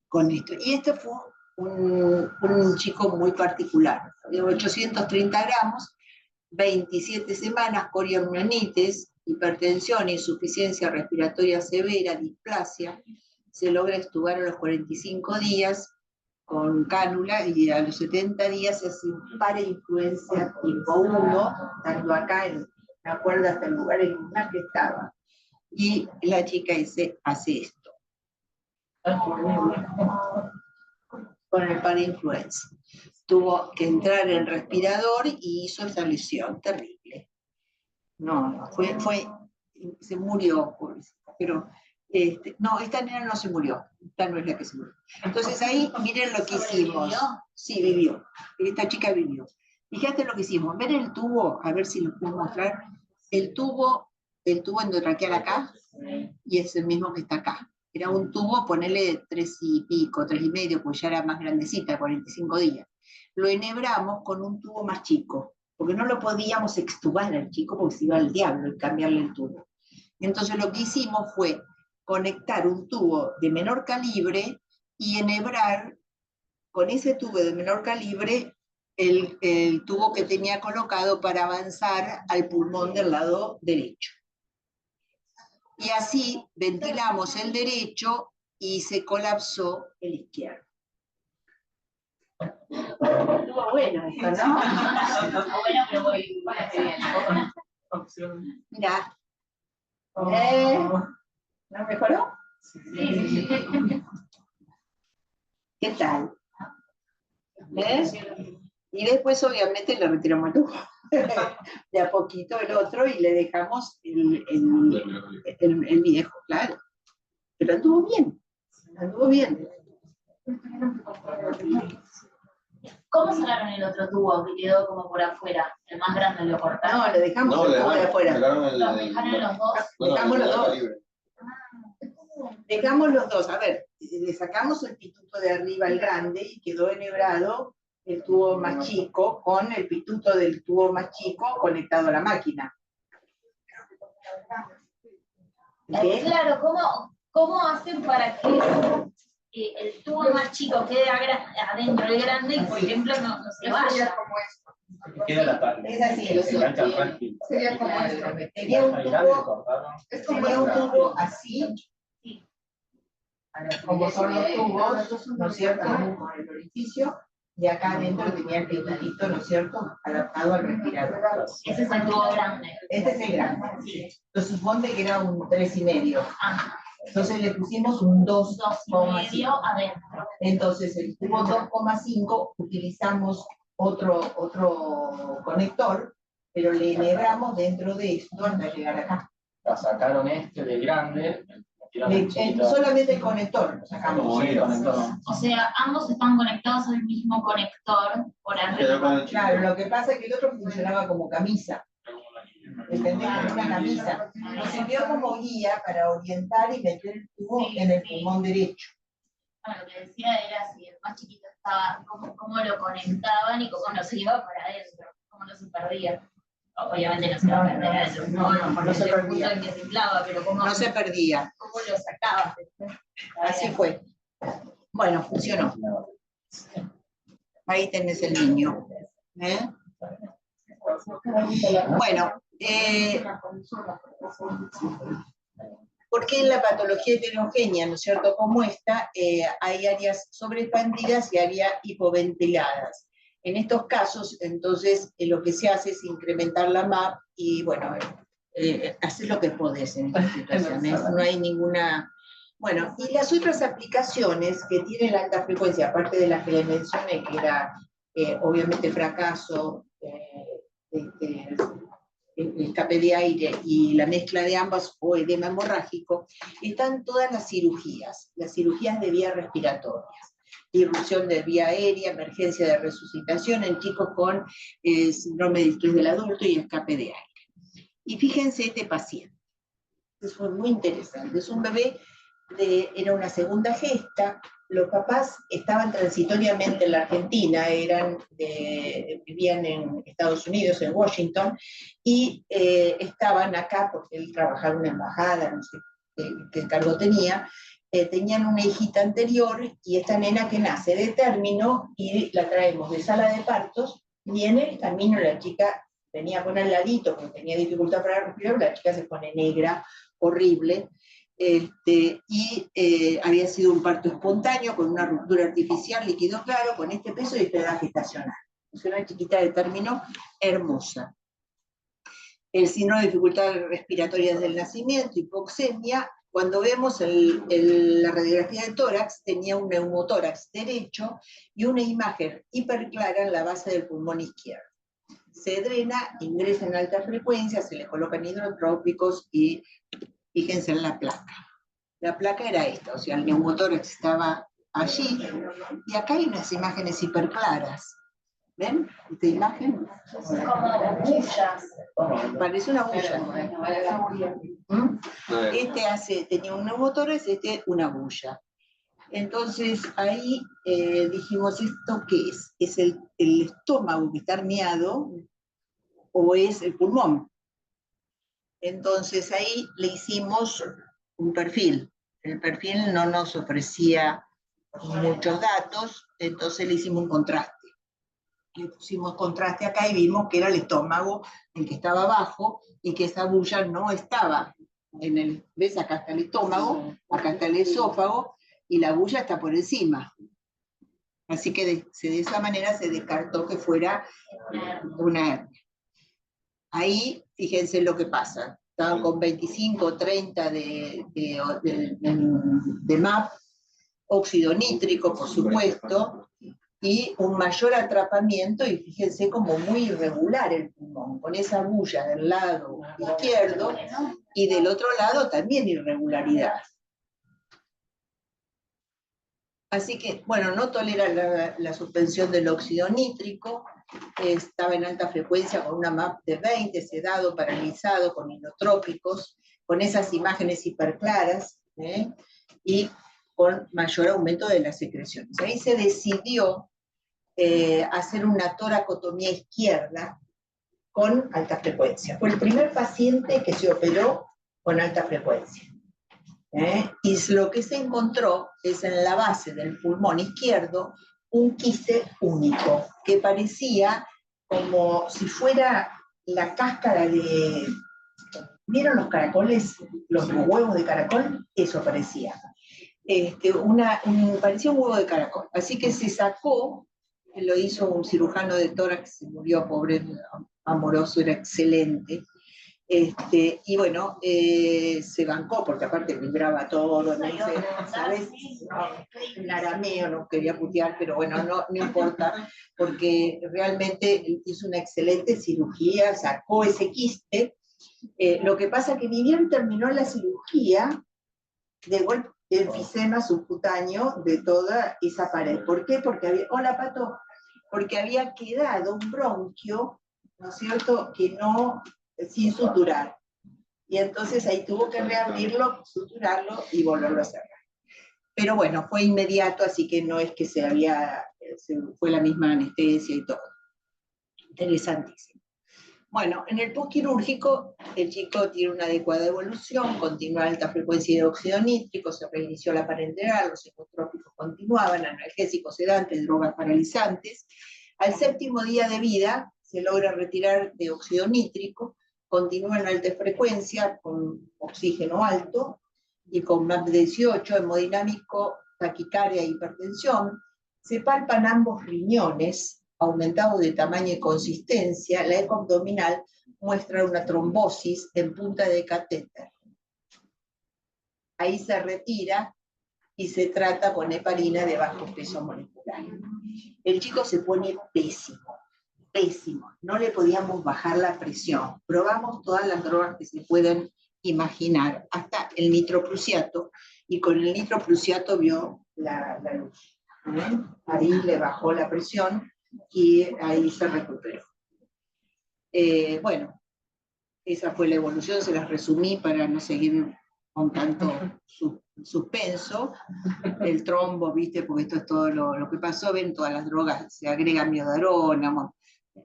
con esto. Y este fue un chico muy particular, de 830 gramos, 27 semanas, coriamnionitis, hipertensión, insuficiencia respiratoria severa, displasia, se logra extubar a los 45 días con cánula y a los 70 días se hace un parainfluencia tipo 1, estando acá, me acuerdo hasta el lugar en que estaba. Y la chica hace esto. Con el parainfluenza. Tuvo que entrar en respirador y hizo esa lesión terrible. No, se murió, pero no, esta nena no se murió, esta no es la que se murió. Entonces ahí, miren lo que hicimos. Sí, vivió, esta chica vivió. Fíjate lo que hicimos, ver el tubo, a ver si lo puedo mostrar, el tubo endotraqueal acá, y es el mismo que está acá. Era un tubo, ponele 3 y pico, 3 y medio, pues ya era más grandecita, 45 días. Lo enhebramos con un tubo más chico, porque no lo podíamos extubar al chico porque se iba al diablo y cambiarle el tubo. Entonces lo que hicimos fue conectar un tubo de menor calibre y enhebrar con ese tubo de menor calibre el tubo que tenía colocado para avanzar al pulmón del lado derecho. Y así ventilamos el derecho y se colapsó el izquierdo. Estuvo bueno esto, ¿no? Bueno, pero voy bien. Mirá. ¿No mejoró? Sí. ¿Qué tal? Y después obviamente le retiramos el tubo. De a poquito el otro y le dejamos el viejo, claro. Pero anduvo bien, anduvo bien. ¿Cómo sacaron el otro tubo que quedó como por afuera? El más grande lo cortaron. No, le dejamos el tubo de afuera. ¿Los dejaron los dos? Dejamos los dos. Dejamos los dos, a ver, le sacamos el pituto de arriba, el grande, y quedó enhebrado el tubo más chico con el pituto del tubo más chico conectado a la máquina. ¿Qué? Claro, ¿cómo hacen para que el tubo más chico quede adentro del grande y, por ejemplo, no se vaya? Queda la tarde. Es así, Se engancha al refri. Sería como esto. Tenía un Más grande, tubo, cortaron. Es como tenía un esto. tubo así, Sí. como son los tubos, ¿no es cierto? Con el orificio, y acá adentro tenía el pitutito, ¿no es cierto? Adaptado al respirador. Ese es el tubo grande. Este es el grande. Entonces suponte que era un 3,5. Ah, Entonces le pusimos un 2,5 2,5. adentro. Entonces el tubo 2,5 utilizamos otro conector, pero le enhebramos dentro de esto hasta llegar acá. La sacaron de grande, metieron el chiquito. Solamente el conector lo sacamos. Como el conector. O sea, ambos están conectados al mismo conector por Quedó con arriba. el Claro, chiquito. lo que pasa es que el otro funcionaba como camisa. ¿Entendés? Como una camisa. Nos sirvió como guía para orientar y meter el tubo Sí, en el sí. pulmón derecho. Bueno, lo que decía era si el más chiquito estaba, cómo lo conectaban y cómo nos iba para adentro, cómo no se perdía. Obviamente no se va a perder adentro, no se llegó un perdía. punto en que se inflaba, pero cómo No se perdía. lo sacabas. Así fue. Bueno, funcionó. Ahí tenés el niño. ¿Eh? Bueno, ¿por qué en la patología heterogénea, ¿no es cierto?, como esta, hay áreas sobreexpandidas y áreas hipoventiladas? En estos casos, entonces, lo que se hace es incrementar la MAP y, bueno, haces lo que podés en estas situaciones. No hay ninguna... Bueno, y las otras aplicaciones que tienen la alta frecuencia, aparte de las que les mencioné, que era, obviamente, fracaso, el escape de aire y la mezcla de ambas o edema hemorrágico, están todas las cirugías de vías respiratorias, irrupción de vía aérea, emergencia de resucitación en chicos con síndrome de distrés del adulto y escape de aire. Y fíjense este paciente, es muy interesante, es un bebé, era una segunda gesta. Los papás estaban transitoriamente en la Argentina, vivían en Estados Unidos, en Washington, y estaban acá porque él trabajaba en una embajada, no sé qué cargo tenía. Tenían una hijita anterior y esta nena que nace de término y la traemos de sala de partos, y en el camino la chica venía con al ladito porque tenía dificultad para respirar, la chica se pone negra, horrible. Había sido un parto espontáneo con una ruptura artificial, líquido claro, con este peso y esta edad gestacional. Es una chiquita de término hermosa. El signo de dificultad respiratoria desde el nacimiento, hipoxemia. Cuando vemos la radiografía de tórax, tenía un neumotórax derecho y una imagen hiperclara en la base del pulmón izquierdo. Se drena, ingresa en alta frecuencia, se le colocan hidrotrópicos y fíjense en la placa. La placa era esta, o sea, el neumotórax estaba allí, y acá hay unas imágenes hiperclaras. ¿Ven? Esta imagen. Como bullas. Parece una bulla. ¿Mm? Tenía un neumotórax, una bulla. Entonces ahí dijimos, ¿esto qué es? ¿Es el estómago que está herniado o es el pulmón? Entonces ahí le hicimos un perfil. El perfil no nos ofrecía muchos datos, entonces le hicimos un contraste. Le pusimos contraste acá y vimos que era el estómago el que estaba abajo y que esa bulla no estaba en el... ¿Ves? Acá está el estómago, acá está el esófago y la bulla está por encima. Así que de esa manera se descartó que fuera una hernia. Ahí, fíjense lo que pasa. Estaban con 25, 30 de MAP, óxido nítrico, por supuesto, y un mayor atrapamiento, y fíjense como muy irregular el pulmón, con esa bulla del lado izquierdo, y del otro lado también irregularidad. Así que, bueno, no tolera la suspensión del óxido nítrico, estaba en alta frecuencia con una MAP de 20, sedado, paralizado, con inotrópicos, con esas imágenes hiperclaras, y con mayor aumento de las secreciones. Ahí se decidió hacer una toracotomía izquierda, con alta frecuencia. Fue el primer paciente que se operó con alta frecuencia. Y lo que se encontró es en la base del pulmón izquierdo un quiste único, que parecía como si fuera la cáscara de... ¿Vieron los caracoles, los huevos de caracol? Eso parecía. Parecía un huevo de caracol. Así que se sacó, lo hizo un cirujano de tórax, se murió, pobre, amoroso, era excelente. Y bueno, se bancó, porque aparte vibraba todo, no sé, ¿sabes? No, en arameo no quería putear, pero bueno, no importa, porque realmente hizo una excelente cirugía, sacó ese quiste. Lo que pasa que ni bien terminó la cirugía, de golpe el enfisema subcutáneo de toda esa pared. ¿Por qué? Porque había, hola Pato, porque había quedado un bronquio, ¿no es cierto?, que no, sin suturar. Y entonces ahí tuvo que reabrirlo, suturarlo y volverlo a cerrar. Pero bueno, fue inmediato, así que no es que fue la misma anestesia y todo. Interesantísimo. Bueno, en el postquirúrgico, el chico tiene una adecuada evolución, continúa alta frecuencia de óxido nítrico, se reinició la parenteral, los psicotrópicos continuaban, analgésicos, sedantes, drogas paralizantes. Al 7º día de vida se logra retirar de óxido nítrico, continúa en alta frecuencia, con oxígeno alto, y con MAP18, hemodinámico, taquicardia e hipertensión. Se palpan ambos riñones, aumentado de tamaño y consistencia. La eco abdominal muestra una trombosis en punta de catéter. Ahí se retira y se trata con heparina de bajo peso molecular. El chico se pone pésimo, pésimo. No le podíamos bajar la presión. Probamos todas las drogas que se pueden imaginar, hasta el nitroprusiato, y con el nitroprusiato vio la luz. Ahí le bajó la presión y ahí se recuperó. Bueno, esa fue la evolución, se las resumí para no seguir con tanto suspenso. El trombo, ¿viste? Porque esto es todo lo que pasó, ven, todas las drogas, se agrega miodarona. Bueno,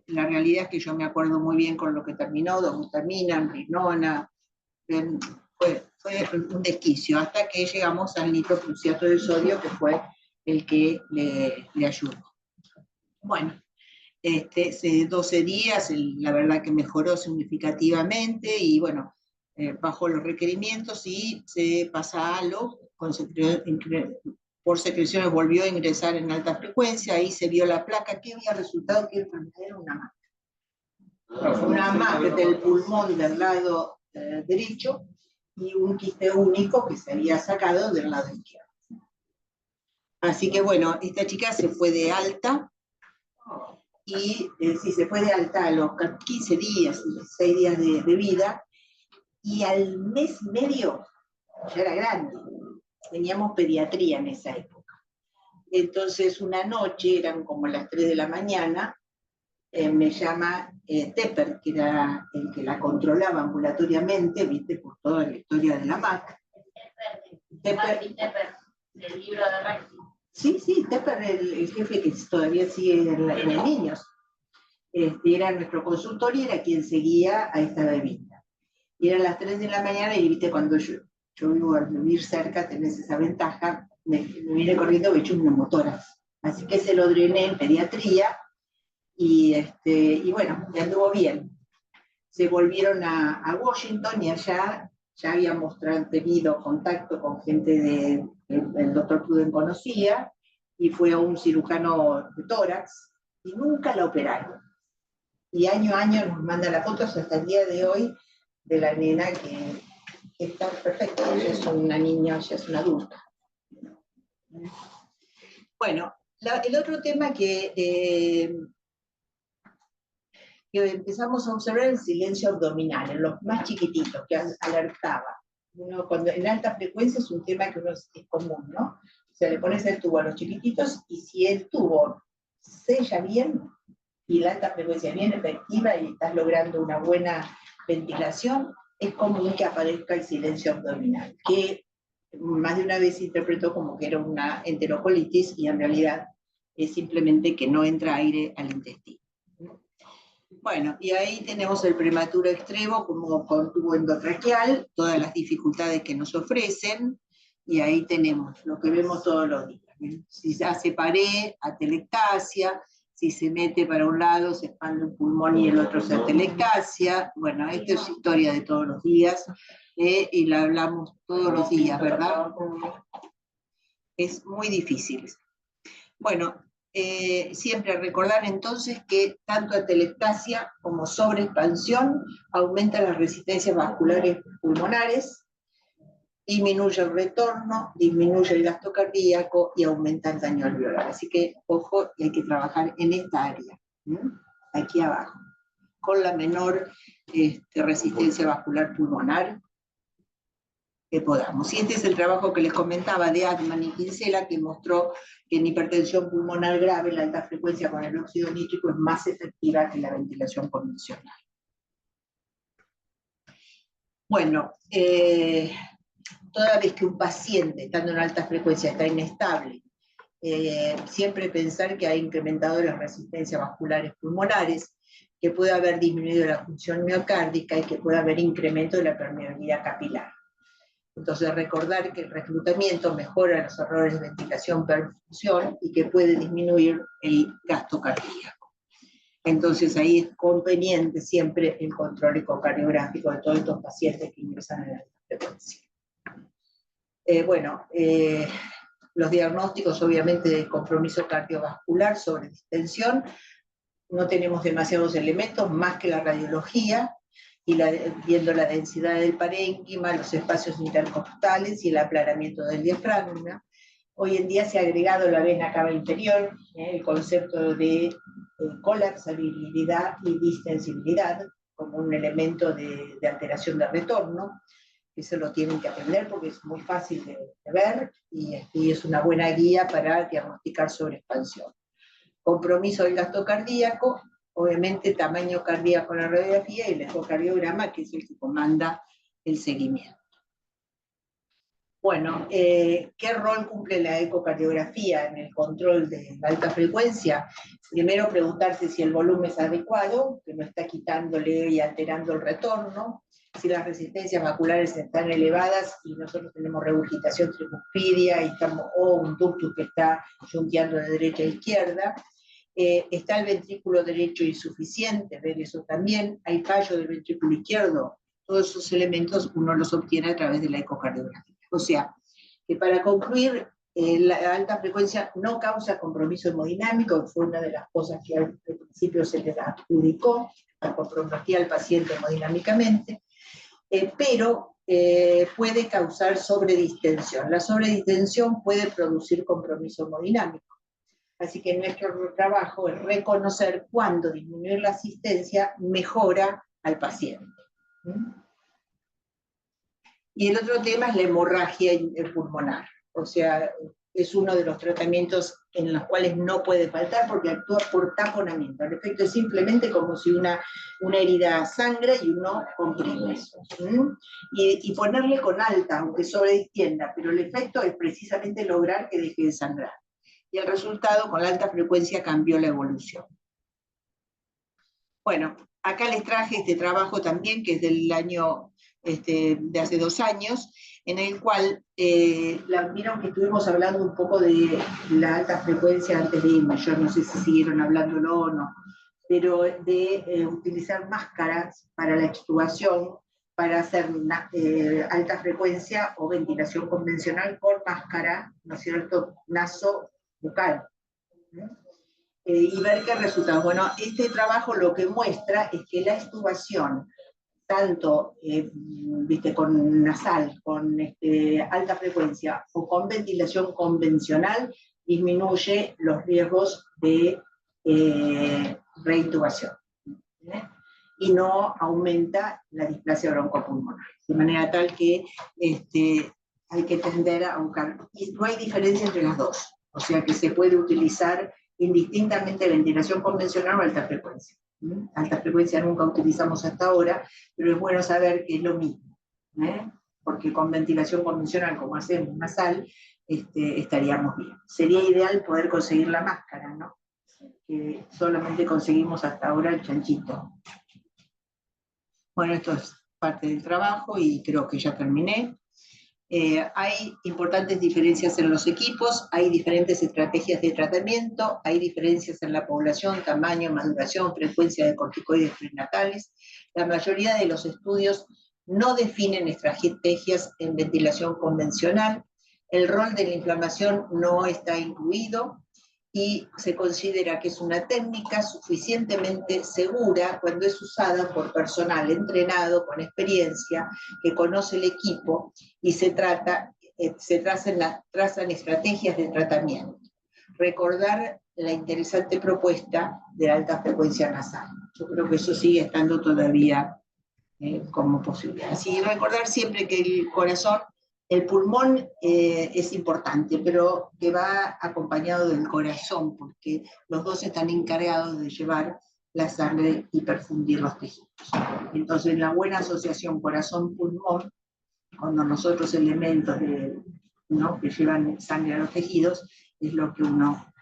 la realidad es que yo me acuerdo muy bien con lo que terminó, dobutamina, amrinona, fue un desquicio, hasta que llegamos al nitroprusiato de sodio, que fue el que le ayudó. Bueno, 12 días, la verdad que mejoró significativamente, y bueno, bajó los requerimientos y se pasa a halo, por secreciones volvió a ingresar en alta frecuencia, ahí se vio la placa, que había resultado que era una MAC. Una MAC del pulmón del lado derecho, y un quiste único que se había sacado del lado izquierdo. Así que bueno, esta chica se fue de alta, y sí, se fue de alta a los 15 días, 16 días de vida, y al mes y medio ya era grande. Teníamos pediatría en esa época. Entonces una noche, eran como las 3 de la mañana, me llama Tepper, que era el que la controlaba ambulatoriamente, viste, por toda la historia de la MAC. Tepper, del libro de Rexy. Sí, Tepper, el jefe que todavía sigue en niños. Era nuestro consultor y era quien seguía a esta bebita. Y eran las 3 de la mañana, y viste, cuando yo vivo a vivir cerca, tenés esa ventaja, me vine corriendo, me he hecho un neumotórax. Así que se lo drené en pediatría, y bueno, ya anduvo bien. Se volvieron a Washington, y allá ya habíamos tenido contacto con gente el doctor Pruden conocía, y fue a un cirujano de tórax, y nunca la operaron. Y año a año nos manda las fotos hasta el día de hoy de la nena que está perfecta, ella es una niña, ella es una adulta. Bueno, el otro tema que empezamos a observar, el silencio abdominal, en los más chiquititos, que alertaba. Cuando en alta frecuencia es un tema que es común, ¿no? O sea, le pones el tubo a los chiquititos, y si el tubo sella bien, y la alta frecuencia es bien efectiva, y estás logrando una buena ventilación, es común que aparezca el silencio abdominal, que más de una vez se interpretó como que era una enterocolitis, y en realidad es simplemente que no entra aire al intestino. Bueno, y ahí tenemos el prematuro extremo como con tubo endotraqueal, todas las dificultades que nos ofrecen, y ahí tenemos lo que vemos todos los días. ¿Bien? Si se hace pared, atelectasia, si se mete para un lado, se expande un pulmón y el otro se atelectasia. Bueno, esta es historia de todos los días, y la hablamos todos los días, ¿verdad? Es muy difícil. Bueno, siempre recordar entonces que tanto atelectasia como sobreexpansión aumenta las resistencias vasculares pulmonares, disminuye el retorno, disminuye el gasto cardíaco y aumenta el daño alveolar. Así que, ojo, hay que trabajar en esta área, aquí abajo, con la menor resistencia vascular pulmonar que podamos. Y este es el trabajo que les comentaba de Atman y Kinsella, que mostró que en hipertensión pulmonar grave la alta frecuencia con el óxido nítrico es más efectiva que la ventilación convencional. Bueno, toda vez que un paciente estando en alta frecuencia está inestable, siempre pensar que ha incrementado las resistencias vasculares pulmonares, que puede haber disminuido la función miocárdica y que puede haber incremento de la permeabilidad capilar. Entonces recordar que el reclutamiento mejora los errores de ventilación-perfusión y que puede disminuir el gasto cardíaco. Entonces ahí es conveniente siempre el control ecocardiográfico de todos estos pacientes que ingresan en la alta frecuencia. Los diagnósticos obviamente de compromiso cardiovascular sobre distensión, no tenemos demasiados elementos más que la radiología, y viendo la densidad del parénquima, los espacios intercostales y el aplanamiento del diafragma. Hoy en día se ha agregado la vena cava inferior, el concepto de colapsabilidad y distensibilidad como un elemento de alteración de retorno. Eso lo tienen que aprender porque es muy fácil de ver y es una buena guía para diagnosticar sobreexpansión. Compromiso del gasto cardíaco, obviamente tamaño cardíaco en la radiografía y el ecocardiograma, que es el que comanda el seguimiento. Bueno, ¿qué rol cumple la ecocardiografía en el control de la alta frecuencia? Primero preguntarse si el volumen es adecuado, que no está quitándole y alterando el retorno, si las resistencias vasculares están elevadas y nosotros tenemos regurgitación tricuspidia o un ductus que está junteando de derecha a izquierda. Está el ventrículo derecho insuficiente, ver eso también, hay fallo del ventrículo izquierdo, todos esos elementos uno los obtiene a través de la ecocardiografía. O sea, que para concluir, la alta frecuencia no causa compromiso hemodinámico, fue una de las cosas que al principio se le adjudicó, la comprometía al paciente hemodinámicamente, pero puede causar sobredistensión. La sobredistensión puede producir compromiso hemodinámico. Así que nuestro trabajo es reconocer cuándo disminuir la asistencia mejora al paciente. Y el otro tema es la hemorragia pulmonar. O sea, es uno de los tratamientos en los cuales no puede faltar porque actúa por taponamiento. El efecto es simplemente como si una herida sangra y uno comprime. Y ponerle con alta, aunque sobredistienda, pero el efecto es precisamente lograr que deje de sangrar. Y el resultado, con la alta frecuencia, cambió la evolución. Bueno, acá les traje este trabajo también, que es del año, de hace 2 años, en el cual, vieron que estuvimos hablando un poco de la alta frecuencia antes de irme, yo no sé si siguieron hablándolo o no, pero de utilizar máscaras para la extubación, para hacer alta frecuencia o ventilación convencional con máscara, ¿no es cierto?, naso-bucal. Y ver qué resultados. Bueno, este trabajo lo que muestra es que la extubación, tanto con nasal, con alta frecuencia o con ventilación convencional, disminuye los riesgos de reintubación. Y no aumenta la displasia broncopulmonar. De manera tal que hay que tender a buscar. Y no hay diferencia entre las dos. O sea que se puede utilizar indistintamente ventilación convencional o alta frecuencia. Alta frecuencia nunca utilizamos hasta ahora, pero es bueno saber que es lo mismo, porque con ventilación convencional, como hacemos nasal, estaríamos bien. Sería ideal poder conseguir la máscara, ¿no? que solamente conseguimos hasta ahora el chanchito. Bueno, esto es parte del trabajo y creo que ya terminé. Hay importantes diferencias en los equipos, hay diferentes estrategias de tratamiento, hay diferencias en la población, tamaño, maduración, frecuencia de corticoides prenatales. La mayoría de los estudios no definen estrategias en ventilación convencional. El rol de la inflamación no está incluido y se considera que es una técnica suficientemente segura cuando es usada por personal entrenado, con experiencia, que conoce el equipo y se trazan estrategias de tratamiento. Recordar la interesante propuesta de alta frecuencia nasal. Yo creo que eso sigue estando todavía como posibilidad. Así recordar siempre que el corazón, el pulmón es importante, pero que va acompañado del corazón, porque los dos están encargados de llevar la sangre y perfundir los tejidos. Entonces, la buena asociación corazón-pulmón, con los otros elementos ¿no? que llevan sangre a los tejidos, es lo que uno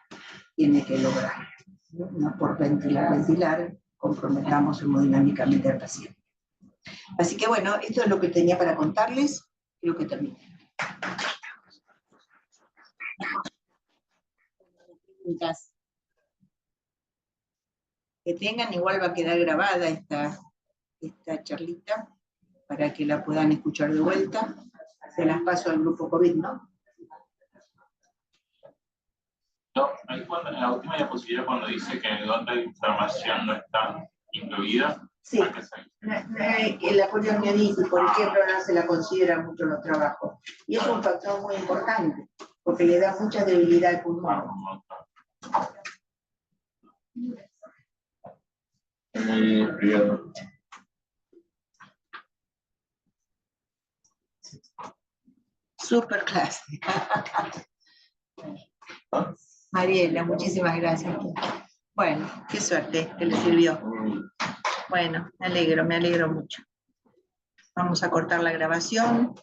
tiene que lograr. No por ventilar, comprometamos hemodinámicamente al paciente. Así que bueno, esto es lo que tenía para contarles. Creo que terminé. Preguntas que tengan, igual va a quedar grabada esta charlita para que la puedan escuchar de vuelta. Se las paso al grupo COVID, ¿no? No, ahí cuando, en la última diapositiva cuando dice que donde la inflamación no está incluida, sí. La poliomielitis, por ejemplo, no se la considera mucho en los trabajos. Y es un factor muy importante, porque le da mucha debilidad al pulmón. Super clase. Mariela, muchísimas gracias. Bueno, qué suerte que le sirvió. Bueno, me alegro mucho. Vamos a cortar la grabación.